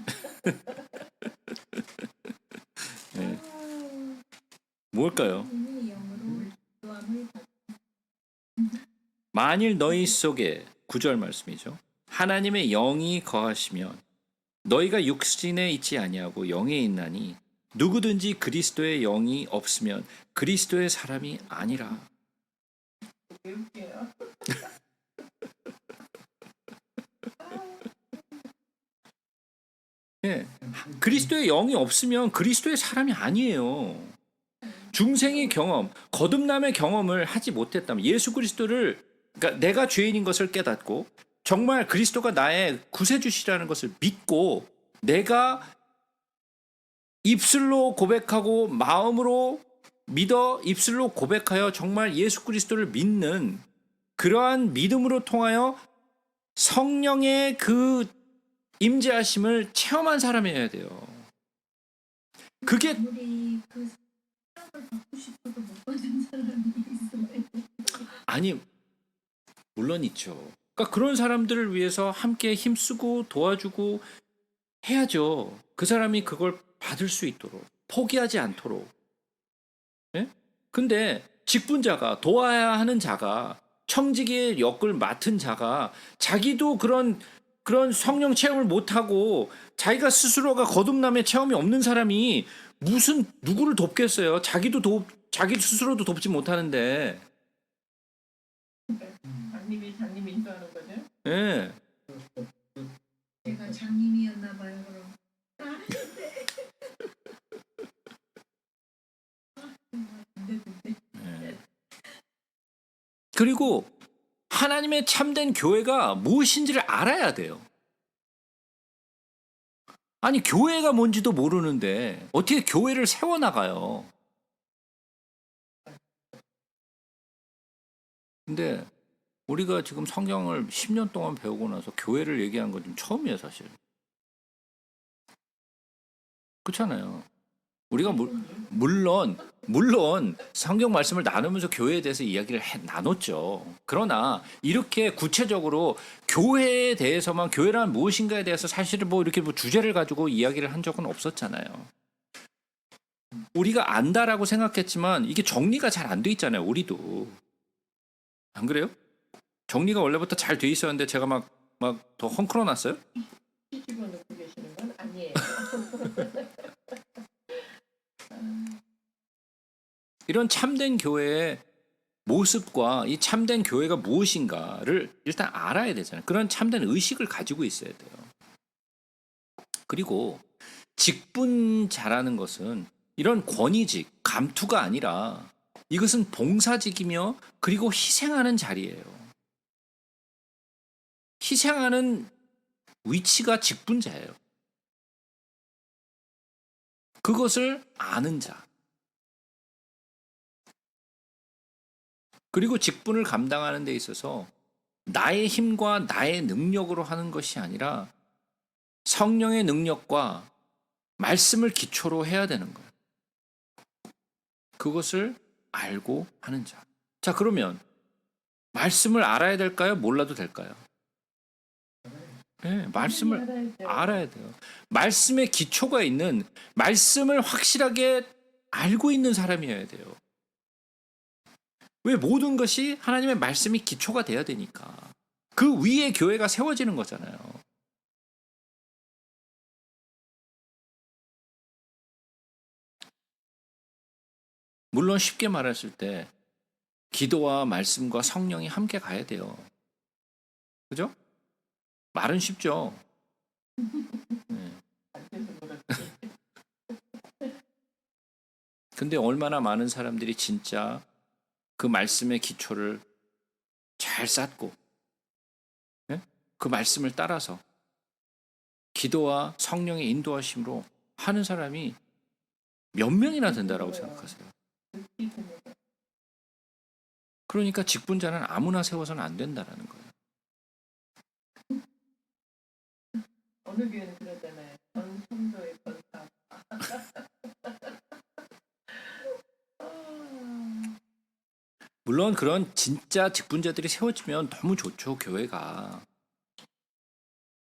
네. 뭘까요? 하나님의 영으로 기도함을 만일 너희 속에 9절 말씀이죠. 하나님의 영이 거하시면 너희가 육신에 있지 아니하고 영에 있나니 누구든지 그리스도의 영이 없으면 그리스도의 사람이 아니라. 배울게요. 예, 그리스도의 영이 없으면 그리스도의 사람이 아니에요. 중생의 경험, 거듭남의 경험을 하지 못했다면 예수 그리스도를 그러니까 내가 죄인인 것을 깨닫고 정말 그리스도가 나의 구세주시라는 것을 믿고 내가 입술로 고백하고 마음으로 믿어 입술로 고백하여 정말 예수 그리스도를 믿는 그러한 믿음으로 통하여 성령의 그 임재하심을 체험한 사람이어야 돼요. 그게 아무리 그 사랑을 받고 싶어도 못 받은 사람이 있어요. 아니 물론 있죠. 그러니까 그런 사람들을 위해서 함께 힘쓰고 도와주고 해야죠. 그 사람이 그걸 받을 수 있도록 포기하지 않도록. 예? 근데 직분자가 도와야 하는 자가 청지기의 역을 맡은 자가 자기도 그런 성령 체험을 못하고 자기가 스스로가 거듭남의 체험이 없는 사람이 무슨 누구를 돕겠어요? 자기 스스로도 돕지 못하는데. 장님이 인도하는 거죠? 예. 제가 장님이었나 봐요. 그럼 그리고 하나님의 참된 교회가 무엇인지를 알아야 돼요. 아니 교회가 뭔지도 모르는데 어떻게 교회를 세워나가요? 근데 우리가 지금 성경을 10년 동안 배우고 나서 교회를 얘기한 건 좀 처음이에요, 사실. 그렇잖아요. 우리가 물론 성경 말씀을 나누면서 교회에 대해서 이야기를 나눴죠. 그러나 이렇게 구체적으로 교회에 대해서만 교회란 무엇인가에 대해서 사실은 이렇게 주제를 가지고 이야기를 한 적은 없었잖아요. 우리가 안다라고 생각했지만 이게 정리가 잘 안 돼 있잖아요. 우리도 안 그래요? 정리가 원래부터 잘 돼 있었는데 제가 막 더 헝클어 놨어요? 뒤집어 놓고 계시는 건 아니에요. 이런 참된 교회의 모습과 이 참된 교회가 무엇인가를 일단 알아야 되잖아요. 그런 참된 의식을 가지고 있어야 돼요. 그리고 직분자라는 것은 이런 권위직, 감투가 아니라 이것은 봉사직이며 그리고 희생하는 자리예요. 희생하는 위치가 직분자예요. 그것을 아는 자. 그리고 직분을 감당하는 데 있어서 나의 힘과 나의 능력으로 하는 것이 아니라 성령의 능력과 말씀을 기초로 해야 되는 거예요. 그것을 알고 하는 자. 자, 그러면 말씀을 알아야 될까요? 몰라도 될까요? 네, 말씀을 알아야 돼요. 말씀의 기초가 있는, 말씀을 확실하게 알고 있는 사람이어야 돼요. 왜? 모든 것이 하나님의 말씀이 기초가 돼야 되니까. 그 위에 교회가 세워지는 거잖아요. 물론 쉽게 말했을 때 기도와 말씀과 성령이 함께 가야 돼요. 그죠? 말은 쉽죠. 네. 근데 얼마나 많은 사람들이 진짜 그 말씀의 기초를 잘 쌓고, 네? 그 말씀을 따라서 기도와 성령의 인도하심으로 하는 사람이 몇 명이나 된다라고 생각하세요? 그러니까 직분자는 아무나 세워서는 안 된다라는 거예요. 어느 교회는 그러잖아요. 전 성도의 권사. 물론 그런 진짜 직분자들이 세워지면 너무 좋죠, 교회가.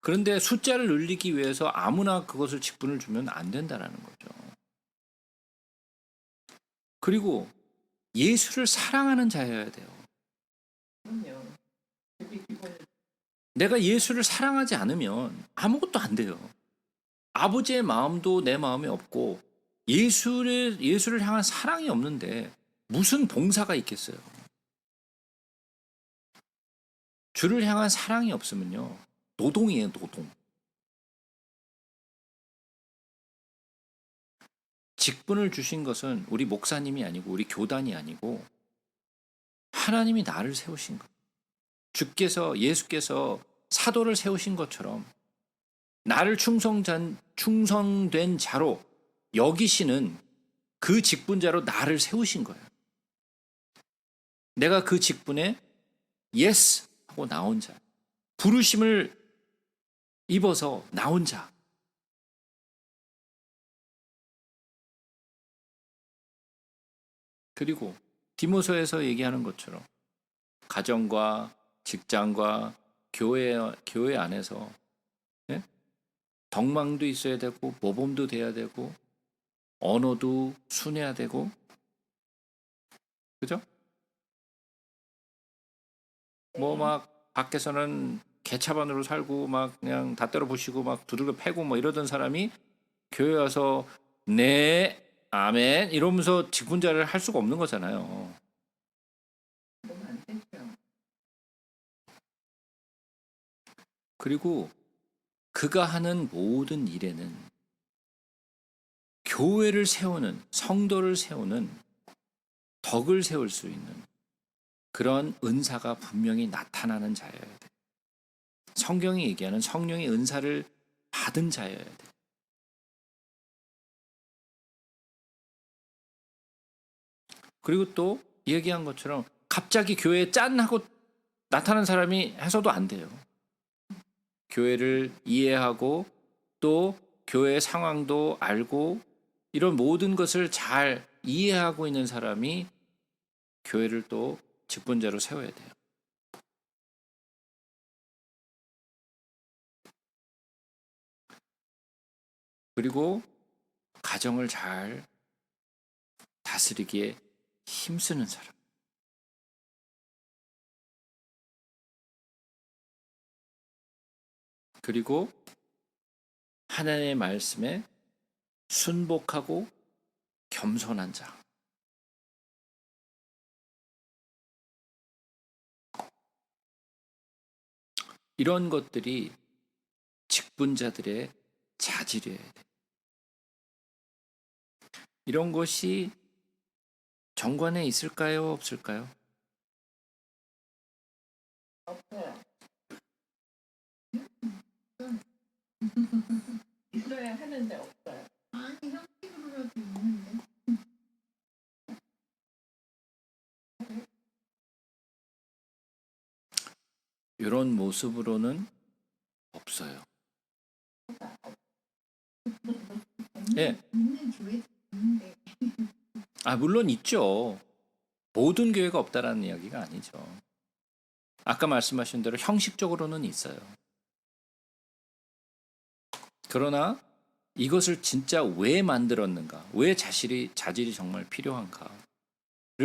그런데 숫자를 늘리기 위해서 아무나 그것을 직분을 주면 안 된다라는 거죠. 그리고 예수를 사랑하는 자여야 돼요. 그럼요. 그게 기본. 내가 예수를 사랑하지 않으면 아무것도 안 돼요. 아버지의 마음도 내 마음에 없고 예수를 향한 사랑이 없는데 무슨 봉사가 있겠어요? 주를 향한 사랑이 없으면요, 노동이에요, 노동. 직분을 주신 것은 우리 목사님이 아니고 우리 교단이 아니고 하나님이 나를 세우신 것. 예수께서 사도를 세우신 것처럼 나를 충성된 자로 여기시는 그 직분자로 나를 세우신 거예요. 내가 그 직분에 예스 하고 나온 자, 부르심을 입어서 나온 자. 그리고 디모서에서 얘기하는 것처럼 가정과 직장과 교회 안에서, 예? 덕망도 있어야 되고 모범도 돼야 되고 언어도 순해야 되고, 그죠? 뭐 막 밖에서는 개차반으로 살고 막 그냥 다 때려 부시고 막 두들겨 패고 뭐 이러던 사람이 교회 와서 네 아멘 이러면서 직분자를 할 수가 없는 거잖아요. 그러면 안 되죠. 그리고 그가 하는 모든 일에는 교회를 세우는, 성도를 세우는, 덕을 세울 수 있는 그런 은사가 분명히 나타나는 자여야 돼. 성경이 얘기하는 성령의 은사를 받은 자여야 돼. 그리고 또 얘기한 것처럼 갑자기 교회에 짠 하고 나타난 사람이 해서도 안 돼요. 교회를 이해하고 또 교회의 상황도 알고 이런 모든 것을 잘 이해하고 있는 사람이 교회를 또 직분자로 세워야 돼요. 그리고 가정을 잘 다스리기에 힘쓰는 사람. 그리고 하나님의 말씀에 순복하고 겸손한 자. 이런 것들이 직분자들의 자질이어야 돼. 이런 것이 정관에 있을까요? 없을까요? 없어요. 있어야 하는데 없어요. 아니 형식으로라도 있는데. 이런 모습으로는 없어요. 예. 있는 교회도 있는데. 물론 있죠. 모든 교회가 없다라는 이야기가 아니죠. 아까 말씀하신 대로 형식적으로는 있어요. 그러나 이것을 진짜 왜 만들었는가, 왜 자질이 정말 필요한가를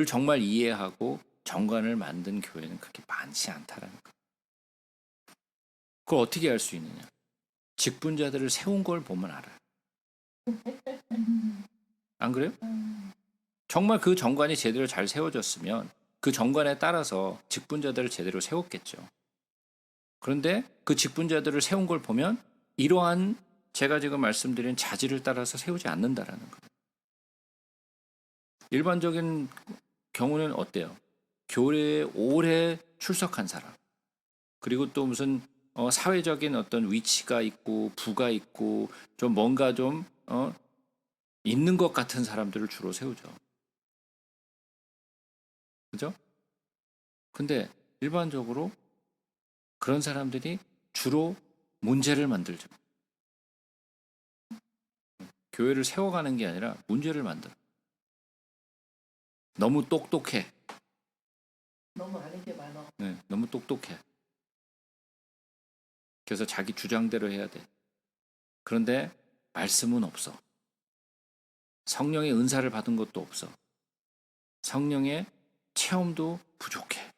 정말 이해하고 정관을 만든 교회는 그렇게 많지 않다라는 거. 그걸 어떻게 알 수 있느냐? 직분자들을 세운 걸 보면 알아요. 안 그래요? 정말 그 정관이 제대로 잘 세워졌으면 그 정관에 따라서 직분자들을 제대로 세웠겠죠. 그런데 그 직분자들을 세운 걸 보면 이러한 제가 지금 말씀드린 자질을 따라서 세우지 않는다라는 거예요. 일반적인 경우는 어때요? 교회에 오래 출석한 사람, 그리고 또 무슨 사회적인 어떤 위치가 있고 부가 있고 좀 뭔가 좀 있는 것 같은 사람들을 주로 세우죠. 그죠? 근데 일반적으로 그런 사람들이 주로 문제를 만들죠. 교회를 세워가는 게 아니라 문제를 만들어. 너무 똑똑해. 너무 아는 게 많아. 네, 너무 똑똑해. 그래서 자기 주장대로 해야 돼. 그런데 말씀은 없어. 성령의 은사를 받은 것도 없어. 성령의 체험도 부족해.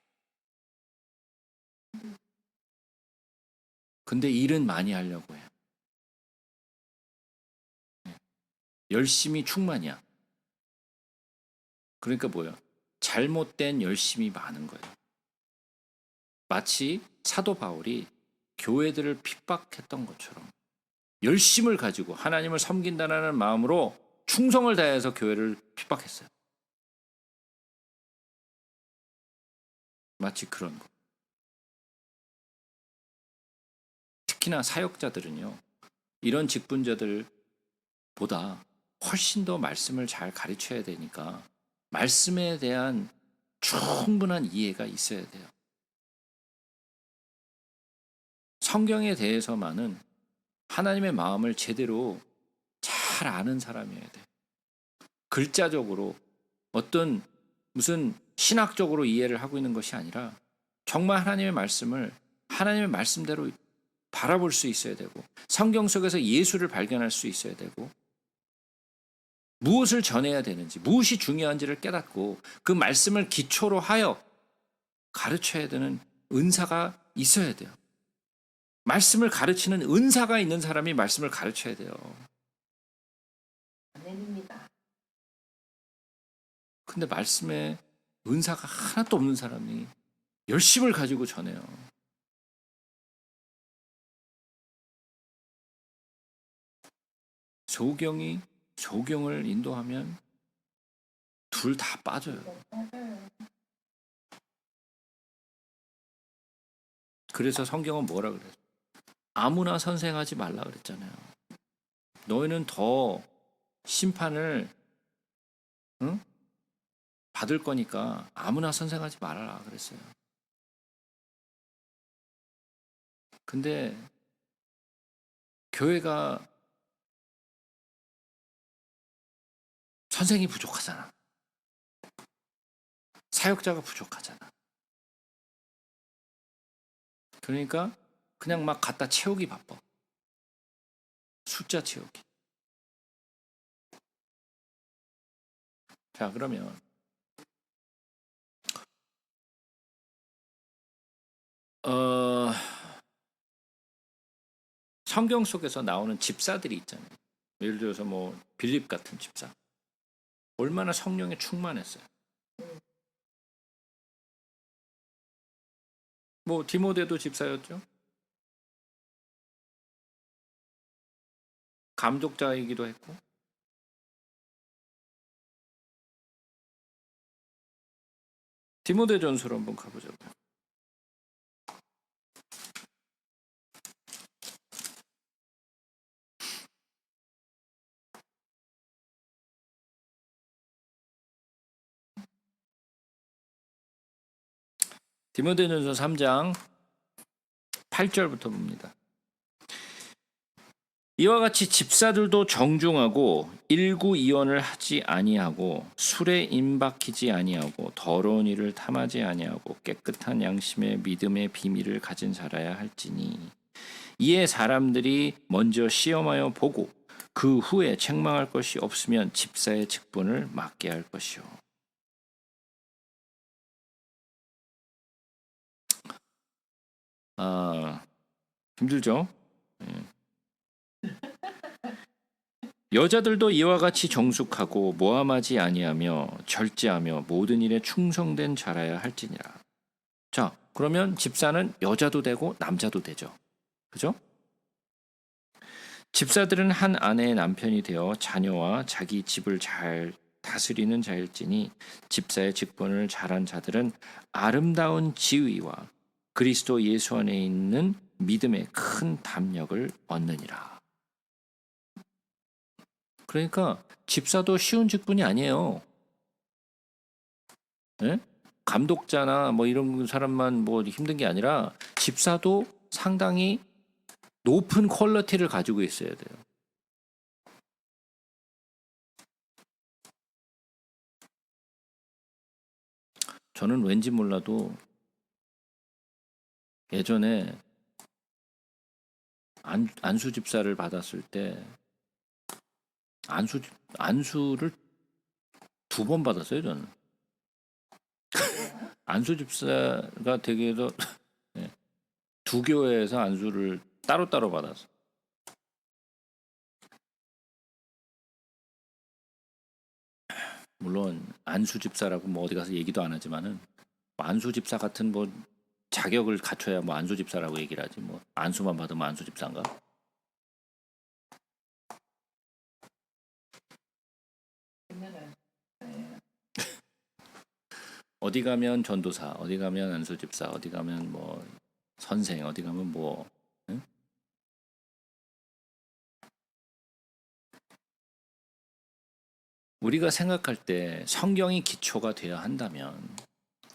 근데 일은 많이 하려고 해. 열심히 충만이야. 그러니까 뭐예요? 잘못된 열심이 많은 거예요. 마치 사도 바울이 교회들을 핍박했던 것처럼 열심을 가지고 하나님을 섬긴다는 마음으로 충성을 다해서 교회를 핍박했어요. 마치 그런 거. 특히나 사역자들은요, 이런 직분자들보다 훨씬 더 말씀을 잘 가르쳐야 되니까 말씀에 대한 충분한 이해가 있어야 돼요. 성경에 대해서만은 하나님의 마음을 제대로 잘 아는 사람이어야 돼요. 글자적으로 어떤 무슨 신학적으로 이해를 하고 있는 것이 아니라 정말 하나님의 말씀을 하나님의 말씀대로 바라볼 수 있어야 되고 성경 속에서 예수를 발견할 수 있어야 되고 무엇을 전해야 되는지 무엇이 중요한지를 깨닫고 그 말씀을 기초로 하여 가르쳐야 되는 은사가 있어야 돼요. 말씀을 가르치는 은사가 있는 사람이 말씀을 가르쳐야 돼요. 아멘입니다. 근데 말씀에 은사가 하나도 없는 사람이 열심을 가지고 전해요. 소경이 소경을 인도하면 둘 다 빠져요. 그래서 성경은 뭐라 그래요? 아무나 선생하지 말라 그랬잖아요. 너희는 더 심판을 받을 거니까 아무나 선생하지 말아라 그랬어요. 근데 교회가 선생이 부족하잖아. 사역자가 부족하잖아. 그러니까 그냥 막 갖다 채우기 바빠. 숫자 채우기. 자, 그러면 성경 속에서 나오는 집사들이 있잖아요. 예를 들어서 뭐 빌립 같은 집사. 얼마나 성령에 충만했어요. 뭐 디모데도 집사였죠. 감독자이기도 했고. 디모데전서로 한번 가보자고요. 디모데전서 3장 8절부터 봅니다. 이와 같이 집사들도 정중하고 일구이원을 하지 아니하고 술에 임박히지 아니하고 더러운 일을 탐하지 아니하고 깨끗한 양심의 믿음의 비밀을 가진 자라야 할지니 이에 사람들이 먼저 시험하여 보고 그 후에 책망할 것이 없으면 집사의 직분을 맡게 할 것이요. 힘들죠? 여자들도 이와 같이 정숙하고 모함하지 아니하며 절제하며 모든 일에 충성된 자라야 할지니라. 자, 그러면 집사는 여자도 되고 남자도 되죠. 그죠? 집사들은 한 아내의 남편이 되어 자녀와 자기 집을 잘 다스리는 자일지니 집사의 직분을 잘한 자들은 아름다운 지위와 그리스도 예수 안에 있는 믿음의 큰 담력을 얻느니라. 그러니까 집사도 쉬운 직분이 아니에요. 네? 감독자나 뭐 이런 사람만 뭐 힘든 게 아니라 집사도 상당히 높은 퀄리티를 가지고 있어야 돼요. 저는 왠지 몰라도 예전에 안수 집사를 받았을 때 안수를 2번 받았어요, 저는. 안수 집사가 되기 위해서 두 교회에서 안수를 따로따로 받았어. 물론 안수 집사라고 뭐 어디 가서 얘기도 안 하지만은 안수 집사 같은 뭐 자격을 갖춰야 뭐 안수 집사라고 얘기를 하지 뭐 안수만 받으면 안수 집사인가? 어디 가면 전도사, 어디 가면 안수 집사, 어디 가면 뭐 선생, 어디 가면 뭐 응? 우리가 생각할 때 성경이 기초가 되어야 한다면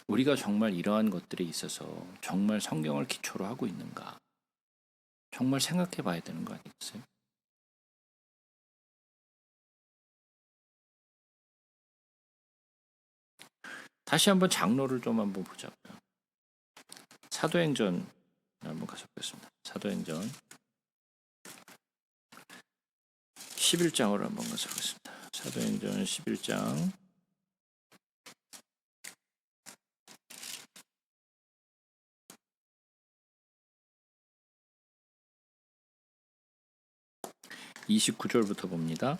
우리가 정말 이러한 것들에 있어서 정말 성경을 기초로 하고 있는가? 정말 생각해 봐야 되는 거 아니겠어요? 다시 한번 장로를 좀 한번 보자고요. 사도행전 한번 가서 보겠습니다. 사도행전 11장으로 한번 가서 보겠습니다. 사도행전 11장 29절부터 봅니다.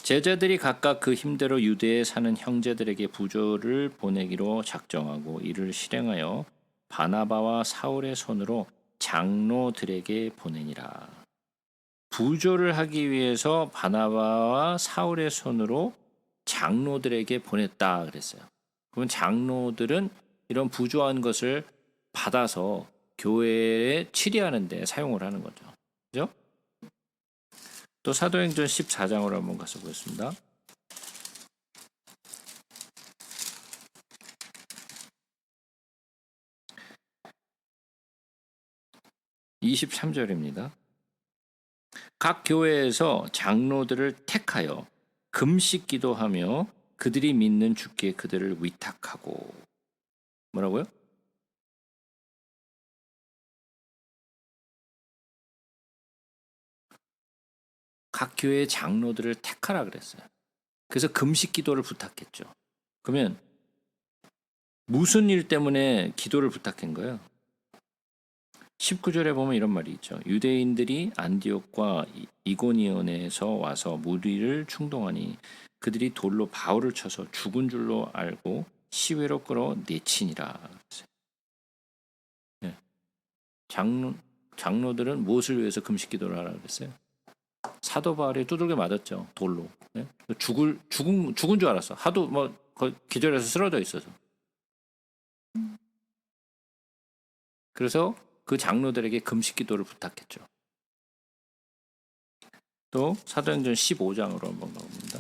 제자들이 각각 그 힘대로 유대에 사는 형제들에게 부조를 보내기로 작정하고 이를 실행하여 바나바와 사울의 손으로 장로들에게 보내니라. 부조를 하기 위해서 바나바와 사울의 손으로 장로들에게 보냈다 그랬어요. 그러면 장로들은 이런 부조한 것을 받아서 교회에 치리하는 데 사용을 하는 거죠. 그죠? 또 사도행전 14장으로 한번 가서 보겠습니다. (23절입니다) 각 교회에서 장로들을 택하여 금식 기도하며 그들이 믿는 주께 그들을 위탁하고 뭐라고요? 각 교회의 장로들을 택하라 그랬어요. 그래서 금식 기도를 부탁했죠. 그러면 무슨 일 때문에 기도를 부탁한 거예요? 19절에 보면 이런 말이 있죠. 유대인들이 안디옥과 이고니온에서 와서 무리를 충동하니 그들이 돌로 바울을 쳐서 죽은 줄로 알고 시외로 끌어 내치니라. 네. 장로들은 무엇을 위해서 금식 기도를 하라 그랬어요? 사도 바울이 두들겨 맞았죠. 돌로. 네? 죽은 줄 알았어. 하도 뭐 기절해서 쓰러져 있어서. 그래서 그 장로들에게 금식 기도를 부탁했죠. 또 사도행전 15장으로 한번 가봅니다.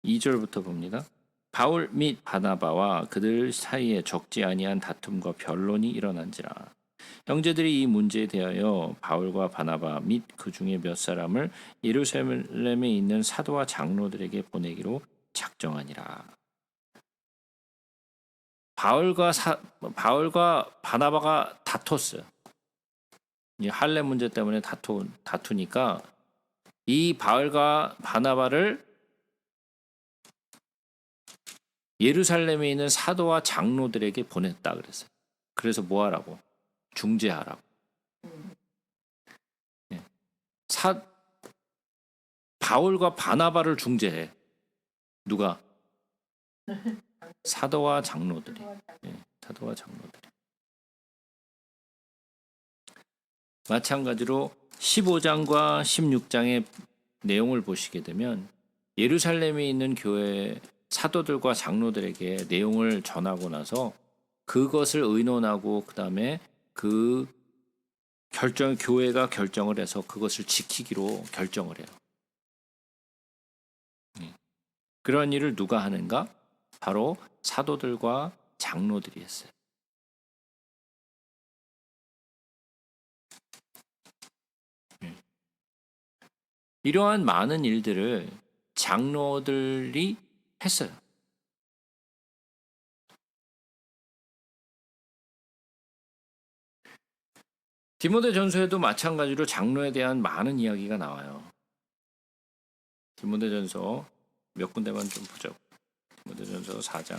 2절부터 봅니다. 바울 및 바나바와 그들 사이에 적지 아니한 다툼과 변론이 일어난지라. 형제들이 이 문제에 대하여 바울과 바나바 및 그 중에 몇 사람을 예루살렘에 있는 사도와 장로들에게 보내기로 작정하니라. 바울과 바나바가 다퉜어요. 이 할례 문제 때문에 다투니까 이 바울과 바나바를 예루살렘에 있는 사도와 장로들에게 보냈다 그랬어요. 그래서 뭐 하라고? 중재하라고. 예. 바울과 바나바를 중재해. 누가? 사도와 장로들이. 예, 사도와 장로들이. 마찬가지로 15장과 16장의 내용을 보시게 되면 예루살렘에 있는 교회 사도들과 장로들에게 내용을 전하고 나서 그것을 의논하고 그다음에 그 교회가 결정을 해서 그것을 지키기로 결정을 해요. 그런 일을 누가 하는가? 바로 사도들과 장로들이 했어요. 이러한 많은 일들을 장로들이 했어요. 디모데전서에도 마찬가지로 장로에 대한 많은 이야기가 나와요. 디모데전서 몇 군데만 좀 보자고. 디모데전서 4장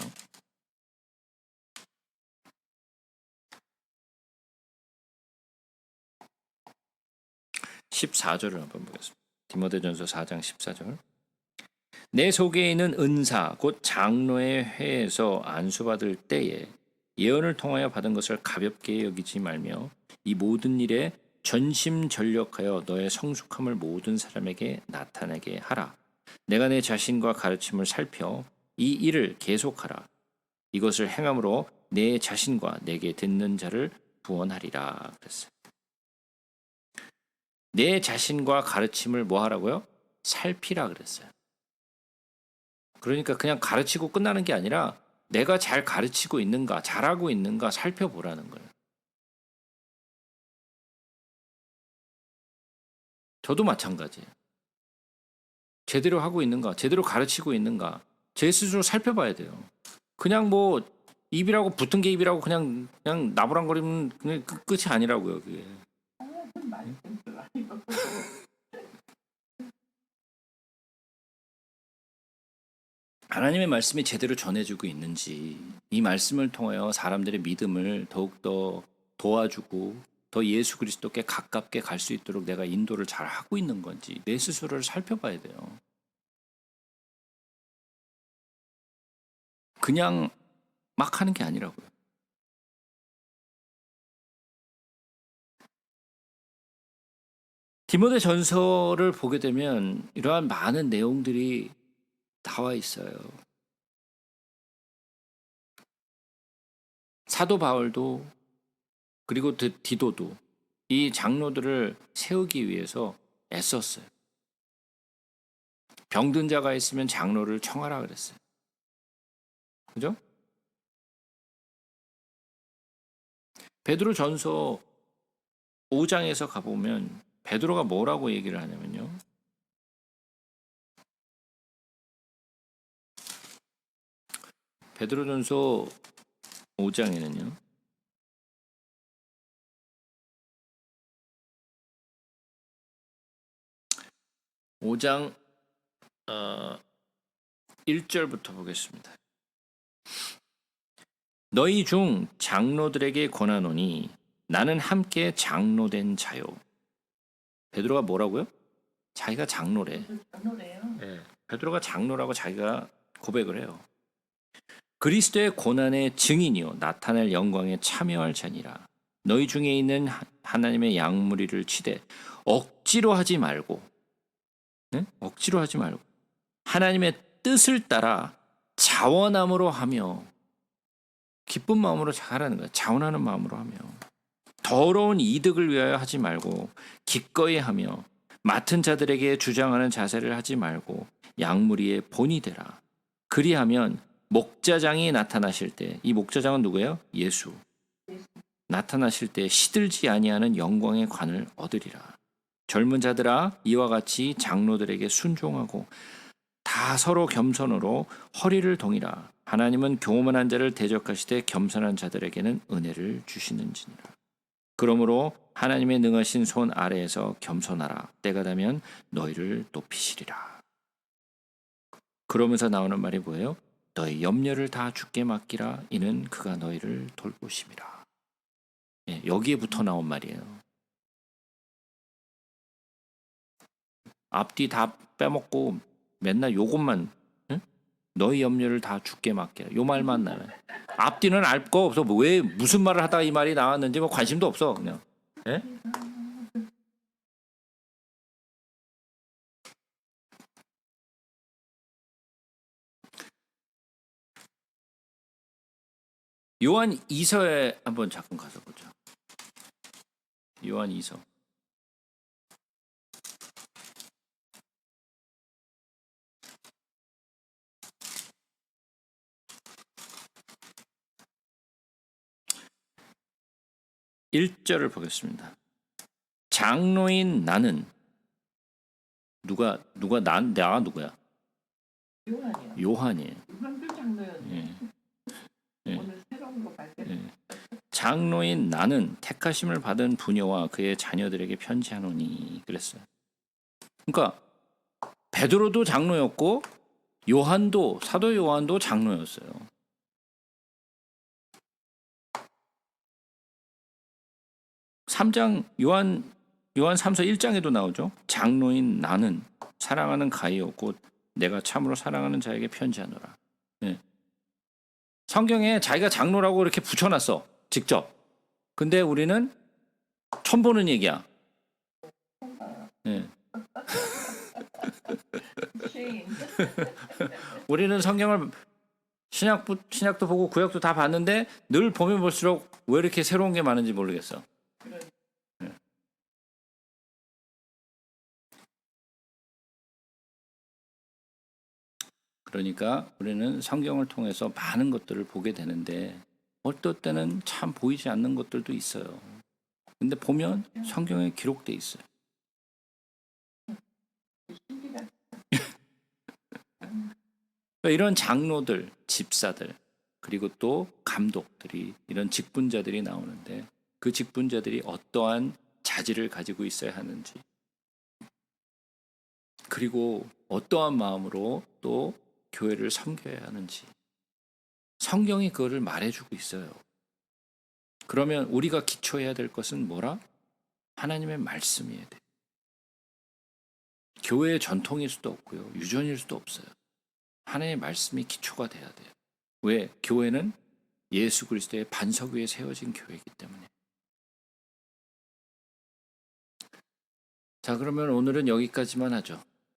14절을 한번 보겠습니다. 디모데전서 4장 14절. 내 속에 있는 은사 곧 장로의 회에서 안수받을 때에 예언을 통하여 받은 것을 가볍게 여기지 말며 이 모든 일에 전심전력하여 너의 성숙함을 모든 사람에게 나타내게 하라. 내가 내 자신과 가르침을 살펴 이 일을 계속하라. 이것을 행함으로 내 자신과 내게 듣는 자를 구원하리라 그랬어요. 내 자신과 가르침을 뭐 하라고요? 살피라 그랬어요. 그러니까 그냥 가르치고 끝나는 게 아니라 내가 잘 가르치고 있는가, 잘하고 있는가 살펴보라는 거예요. 저도 마찬가지예요. 제대로 하고 있는가, 제대로 가르치고 있는가, 제 스스로 살펴봐야 돼요. 그냥 뭐 입이라고 붙은 게 입이라고 그냥 나부랑거리면 그냥 끝이 아니라고요. 그게. 하나님의 말씀이 제대로 전해주고 있는지, 이 말씀을 통하여 사람들의 믿음을 더욱더 도와주고 더 예수 그리스도께 가깝게 갈 수 있도록 내가 인도를 잘 하고 있는 건지 내 스스로를 살펴봐야 돼요. 그냥 막 하는 게 아니라고요. 디모데전서를 보게 되면 이러한 많은 내용들이 나와 있어요. 사도 바울도 그리고 디도도 이 장로들을 세우기 위해서 애썼어요. 병든 자가 있으면 장로를 청하라 그랬어요. 그죠? 베드로전서 5장에서 가보면 베드로가 뭐라고 얘기를 하냐면요. 베드로전서 5장에는요. 5장 1절부터 보겠습니다. 너희 중 장로들에게 권하노니 나는 함께 장로된 자요. 베드로가 뭐라고요? 자기가 장로래. 장로래요. 네. 베드로가 장로라고 자기가 고백을 해요. 그리스도의 고난의 증인이요 나타날 영광에 참여할 자니라. 너희 중에 있는 하나님의 양무리를 치되 억지로 하지 말고, 네? 억지로 하지 말고 하나님의 뜻을 따라 자원함으로 하며, 기쁜 마음으로 하라는 거야. 자원하는 마음으로 하며, 더러운 이득을 위하여 하지 말고 기꺼이 하며 맡은 자들에게 주장하는 자세를 하지 말고 양무리의 본이 되라. 그리하면 목자장이 나타나실 때, 이 목자장은 누구예요? 예수. 나타나실 때 시들지 아니하는 영광의 관을 얻으리라. 젊은 자들아 이와 같이 장로들에게 순종하고 다 서로 겸손으로 허리를 동이라. 하나님은 교만한 자를 대적하시되 겸손한 자들에게는 은혜를 주시는지니라. 그러므로 하나님의 능하신 손 아래에서 겸손하라. 때가 되면 너희를 높이시리라. 그러면서 나오는 말이 뭐예요? 너희 염려를 다 주께 맡기라. 이는 그가 너희를 돌보심이라. 예, 여기에부터 나온 말이에요. 앞뒤 다 빼먹고 맨날 요것만, 응? 너희 염려를 다 주께 맡기라. 요 말만 나와요. 앞뒤는 알 거 없어. 뭐 왜 무슨 말을 하다가 이 말이 나왔는지 뭐 관심도 없어. 그냥. 예? 요한 2서에 한번 잠깐 가서 보죠. 요한 2서. (1절을) 보겠습니다. 장로인 나는 누가 나 누구야? 요한이요. 요한이에요. 요한도 장로였네. 예. 오늘 새로운 거 발견. 예. 장로인 나는 택하심을 받은 부녀와 그의 자녀들에게 편지하노니 그랬어요. 그러니까 베드로도 장로였고 요한도 사도 요한도 장로였어요. 요한 3서 1장에도 나오죠. 장로인 나는 사랑하는 가이오 곧 내가 참으로 사랑하는 자에게 편지하노라. 예. 성경에 자기가 장로라고 이렇게 붙여놨어. 직접. 근데 우리는 처음 보는 얘기야. 예. 우리는 성경을 신약도 보고 구약도 다 봤는데 늘 보면 볼수록 왜 이렇게 새로운 게 많은지 모르겠어. 예. 그러니까 우리는 성경을 통해서 많은 것들을 보게 되는데 어떨 때는 참 보이지 않는 것들도 있어요. 근데 보면 성경에 기록돼 있어요. 이런 장로들, 집사들, 그리고 또 감독들이 이런 직분자들이 나오는데 그 직분자들이 어떠한 자질을 가지고 있어야 하는지 그리고 어떠한 마음으로 또 교회를 섬겨야 하는지 성경이 그거를 말해주고 있어요. 그러면 우리가 기초해야 될 것은 뭐라? 하나님의 말씀이어야 돼요. 교회의 전통일 수도 없고요. 유전일 수도 없어요. 하나님의 말씀이 기초가 돼야 돼요. 왜? 교회는 예수 그리스도의 반석 위에 세워진 교회이기 때문에. 자, 그러면 오늘은 여기까지만 하죠.